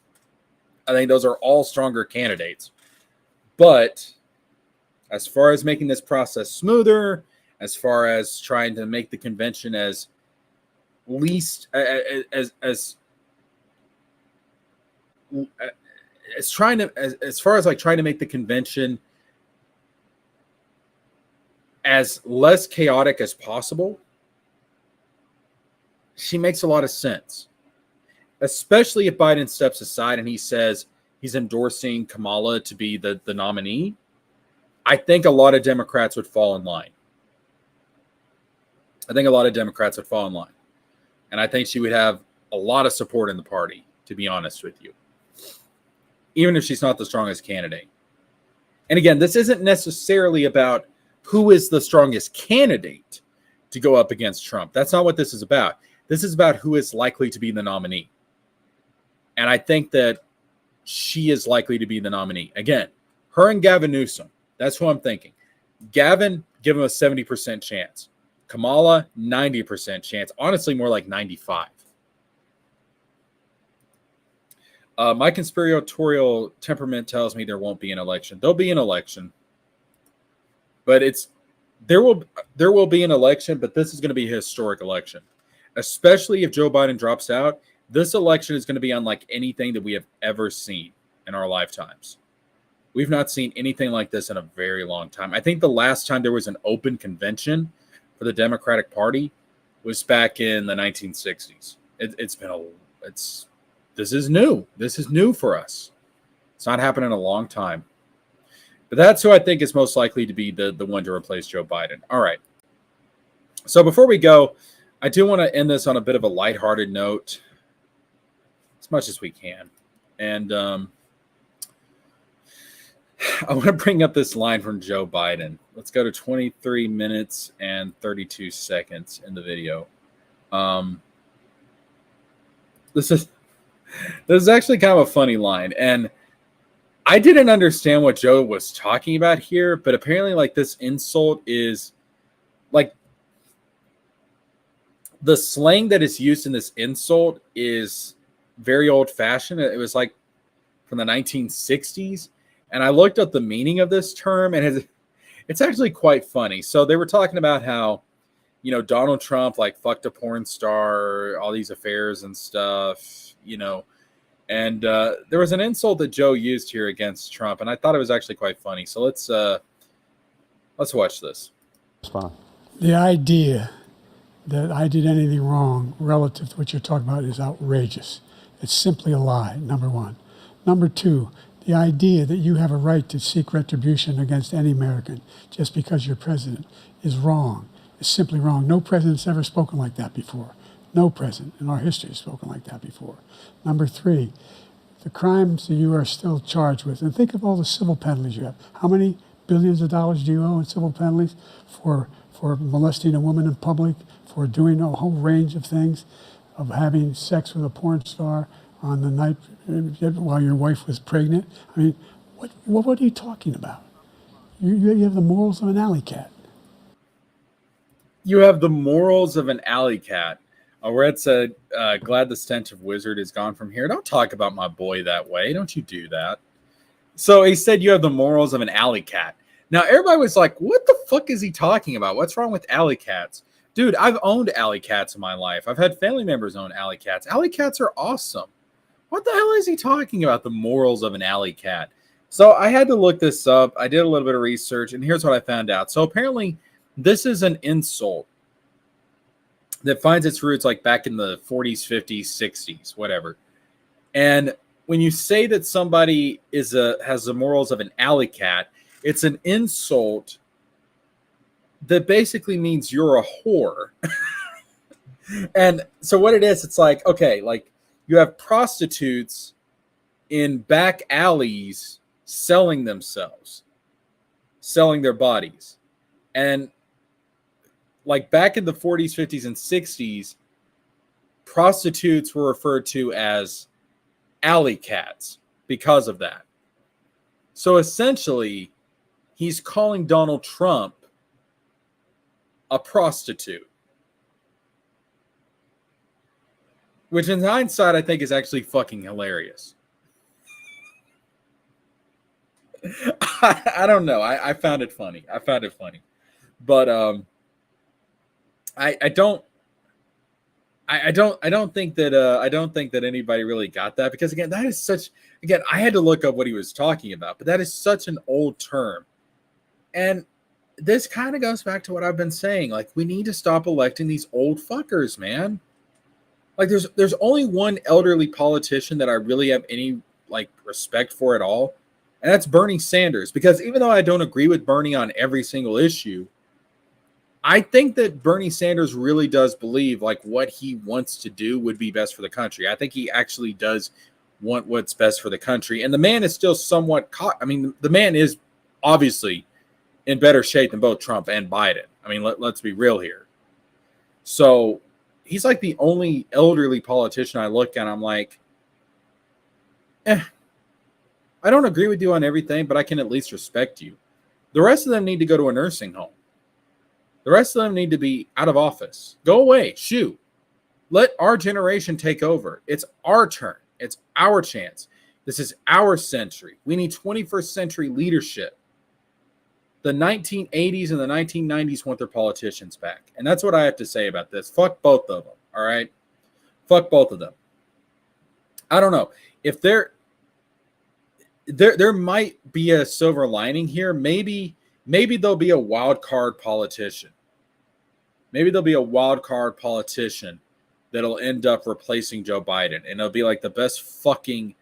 I think those are all stronger candidates. But as far as making this process smoother, as far as trying to make the convention as least as far as like trying to make the convention as less chaotic as possible, she makes a lot of sense. Especially if Biden steps aside and he says he's endorsing Kamala to be the nominee, I think a lot of Democrats would fall in line. And I think she would have a lot of support in the party, to be honest with you, even if she's not the strongest candidate. And again, this isn't necessarily about who is the strongest candidate to go up against Trump. That's not what this is about. This is about who is likely to be the nominee. And I think that she is likely to be the nominee. Again, her and Gavin Newsom, that's who I'm thinking. Gavin, give him a 70% chance. Kamala, 90% chance. Honestly, more like 95. My conspiratorial temperament tells me there won't be an election. There'll be an election. But there will be an election, but this is going to be a historic election. Especially if Joe Biden drops out, this election is going to be unlike anything that we have ever seen in our lifetimes. We've not seen anything like this in a very long time. I think the last time there was an open convention for the Democratic Party was back in the 1960s. This is new. This is new for us. It's not happened in a long time. But that's who I think is most likely to be the one to replace Joe Biden. All right. So before we go, I do want to end this on a bit of a lighthearted note, as much as we can. And I want to bring up this line from Joe Biden. Let's go to 23 minutes and 32 seconds in the video. This is actually kind of a funny line, and I didn't understand what Joe was talking about here, but apparently, like, this insult is like the slang that is used in this insult is very old fashioned. It was like from the 1960s. And I looked up the meaning of this term, and it's actually quite funny. So they were talking about how, Donald Trump like fucked a porn star, all these affairs and stuff, and there was an insult that Joe used here against Trump, and I thought it was actually quite funny. So let's watch this. The idea that I did anything wrong relative to what you're talking about is outrageous. It's simply a lie, number one. Number two, the idea that you have a right to seek retribution against any American just because you're president is wrong. It's simply wrong. No president's ever spoken like that before. No president in our history has spoken like that before. Number three, the crimes that you are still charged with, and think of all the civil penalties you have. How many billions of dollars do you owe in civil penalties for molesting a woman in public, for doing a whole range of things, of having sex with a porn star on the night while your wife was pregnant? I mean, what are you talking about? You have the morals of an alley cat. You have the morals of an alley cat. Red said, glad the stench of wizard is gone from here. Don't talk about my boy that way. Don't you do that. So he said you have the morals of an alley cat. Now, everybody was like, what the fuck is he talking about? What's wrong with alley cats? Dude, I've owned alley cats in my life. I've had family members own alley cats. Alley cats are awesome. What the hell is he talking about? The morals of an alley cat. So I had to look this up. I did a little bit of research, and here's what I found out. So apparently this is an insult that finds its roots like back in the 40s, 50s, 60s, whatever. And when you say that somebody has the morals of an alley cat, it's an insult that basically means you're a whore. And so what it is, it's like, okay, like you have prostitutes in back alleys selling themselves, selling their bodies. And like back in the 40s, 50s, and 60s, prostitutes were referred to as alley cats because of that. So essentially, he's calling Donald Trump a prostitute, which in hindsight, I think is actually fucking hilarious. I don't know. I found it funny. But I don't think that anybody really got that, because again, I had to look up what he was talking about, but that is such an old term. And this kind of goes back to what I've been saying. Like, we need to stop electing these old fuckers, man. Like, there's only one elderly politician that I really have any like respect for at all, and that's Bernie Sanders. Because even though I don't agree with Bernie on every single issue, I think that Bernie Sanders really does believe like what he wants to do would be best for the country. I think he actually does want what's best for the country. And the man is still somewhat caught. I mean, the man is obviously in better shape than both Trump and Biden. I mean, let's be real here. So he's like the only elderly politician I look at. I'm like, I don't agree with you on everything, but I can at least respect you. The rest of them need to go to a nursing home. The rest of them need to be out of office. Go away. Shoot. Let our generation take over. It's our turn. It's our chance. This is our century. We need 21st century leadership. The 1980s and the 1990s want their politicians back. And that's what I have to say about this. Fuck both of them. All right? Fuck both of them. I don't know. If there might be a silver lining here. Maybe there'll be a wild card politician. Maybe there'll be a wild card politician that'll end up replacing Joe Biden. And it'll be like the best fucking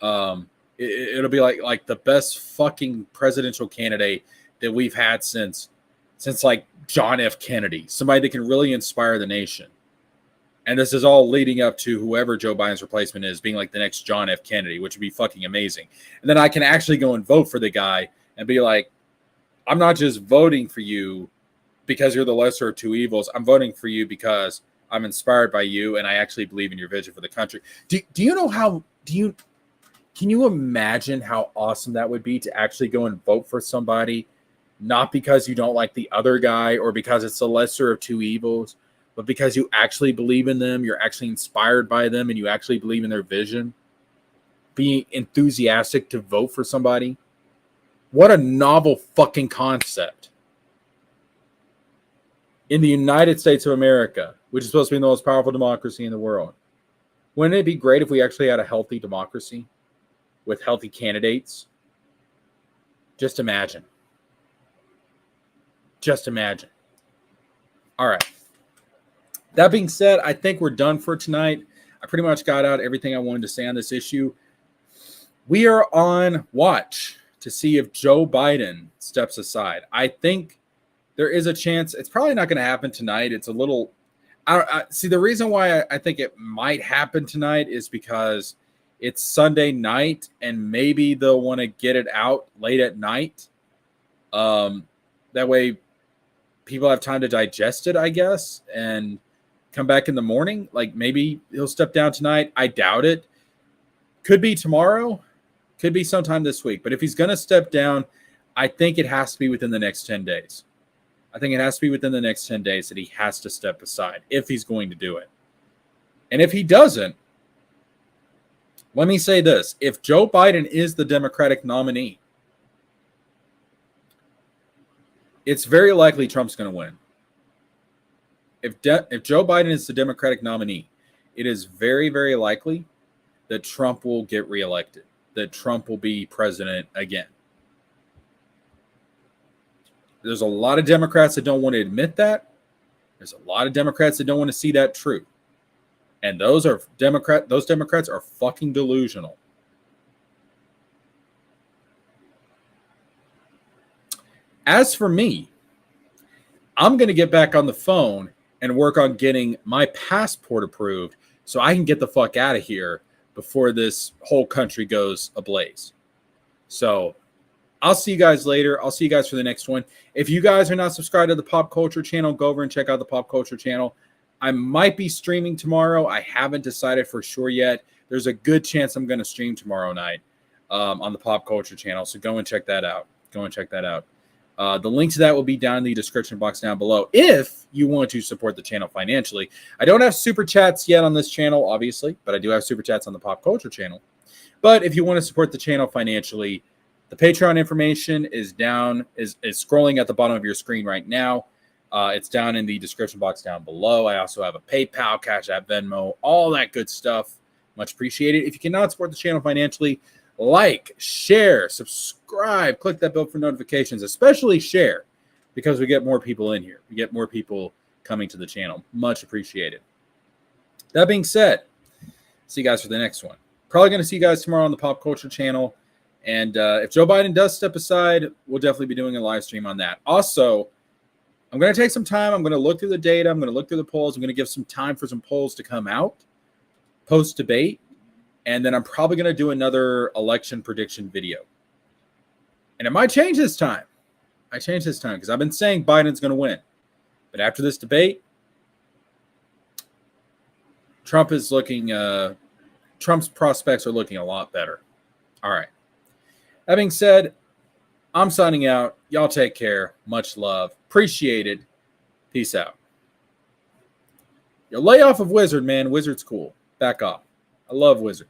it'll be like the best fucking presidential candidate that we've had since like John F. Kennedy. Somebody that can really inspire the nation. And this is all leading up to whoever Joe Biden's replacement is being like the next John F. Kennedy, which would be fucking amazing. And then I can actually go and vote for the guy and be like, I'm not just voting for you because you're the lesser of two evils. I'm voting for you because I'm inspired by you and I actually believe in your vision for the country. Do you know how, can you imagine how awesome that would be to actually go and vote for somebody, not because you don't like the other guy or because it's the lesser of two evils, but because you actually believe in them, you're actually inspired by them, and you actually believe in their vision? Being enthusiastic to vote for somebody. What a novel fucking concept. In the United States of America, which is supposed to be the most powerful democracy in the world. Wouldn't it be great if we actually had a healthy democracy with healthy candidates? Just imagine. Just imagine. All right. That being said, I think we're done for tonight. I pretty much got out everything I wanted to say on this issue. We are on watch to see if Joe Biden steps aside. I think there is a chance. It's probably not going to happen tonight. It's a little... see, the reason why I think it might happen tonight is because it's Sunday night, and maybe they'll want to get it out late at night. That way people have time to digest it, I guess, and come back in the morning. Like, maybe he'll step down tonight. I doubt it. Could be tomorrow. Could be sometime this week. But if he's going to step down, I think it has to be within the next 10 days. I think it has to be within the next 10 days that he has to step aside if he's going to do it. And if he doesn't, let me say this. If Joe Biden is the Democratic nominee, it's very likely Trump's going to win. If Joe Biden is the Democratic nominee, it is very, very likely that Trump will get reelected, that Trump will be president again. There's a lot of Democrats that don't want to admit that. There's a lot of Democrats that don't want to see that true. And those Democrats are fucking delusional. As for me, I'm going to get back on the phone and work on getting my passport approved so I can get the fuck out of here before this whole country goes ablaze. So I'll see you guys later. I'll see you guys for the next one. If you guys are not subscribed to the Pop Culture channel, go over and check out the Pop Culture channel. I might be streaming tomorrow. I haven't decided for sure yet. There's a good chance I'm going to stream tomorrow night on the Pop Culture channel. So go and check that out. The link to that will be down in the description box down below if you want to support the channel financially. I don't have super chats yet on this channel, obviously, but I do have super chats on the Pop Culture channel. But if you want to support the channel financially, the Patreon information is scrolling at the bottom of your screen right now. It's down in the description box down below. I also have a PayPal, Cash App, Venmo, all that good stuff. Much appreciated. If you cannot support the channel financially, like, share, subscribe, click that bell for notifications, especially share, because we get more people in here. We get more people coming to the channel. Much appreciated. That being said, see you guys for the next one. Probably going to see you guys tomorrow on the Pop Culture channel. And if Joe Biden does step aside, we'll definitely be doing a live stream on that. Also, I'm going to take some time. I'm going to look through the data. I'm going to look through the polls. I'm going to give some time for some polls to come out post-debate. And then I'm probably going to do another election prediction video. And it might change this time. Because I've been saying Biden's going to win. But after this debate, Trump's prospects are looking a lot better. All right. That being said, I'm signing out. Y'all take care. Much love. Appreciate it. Peace out. Yo, lay off of Wizard, man. Wizard's cool. Back off. I love Wizard.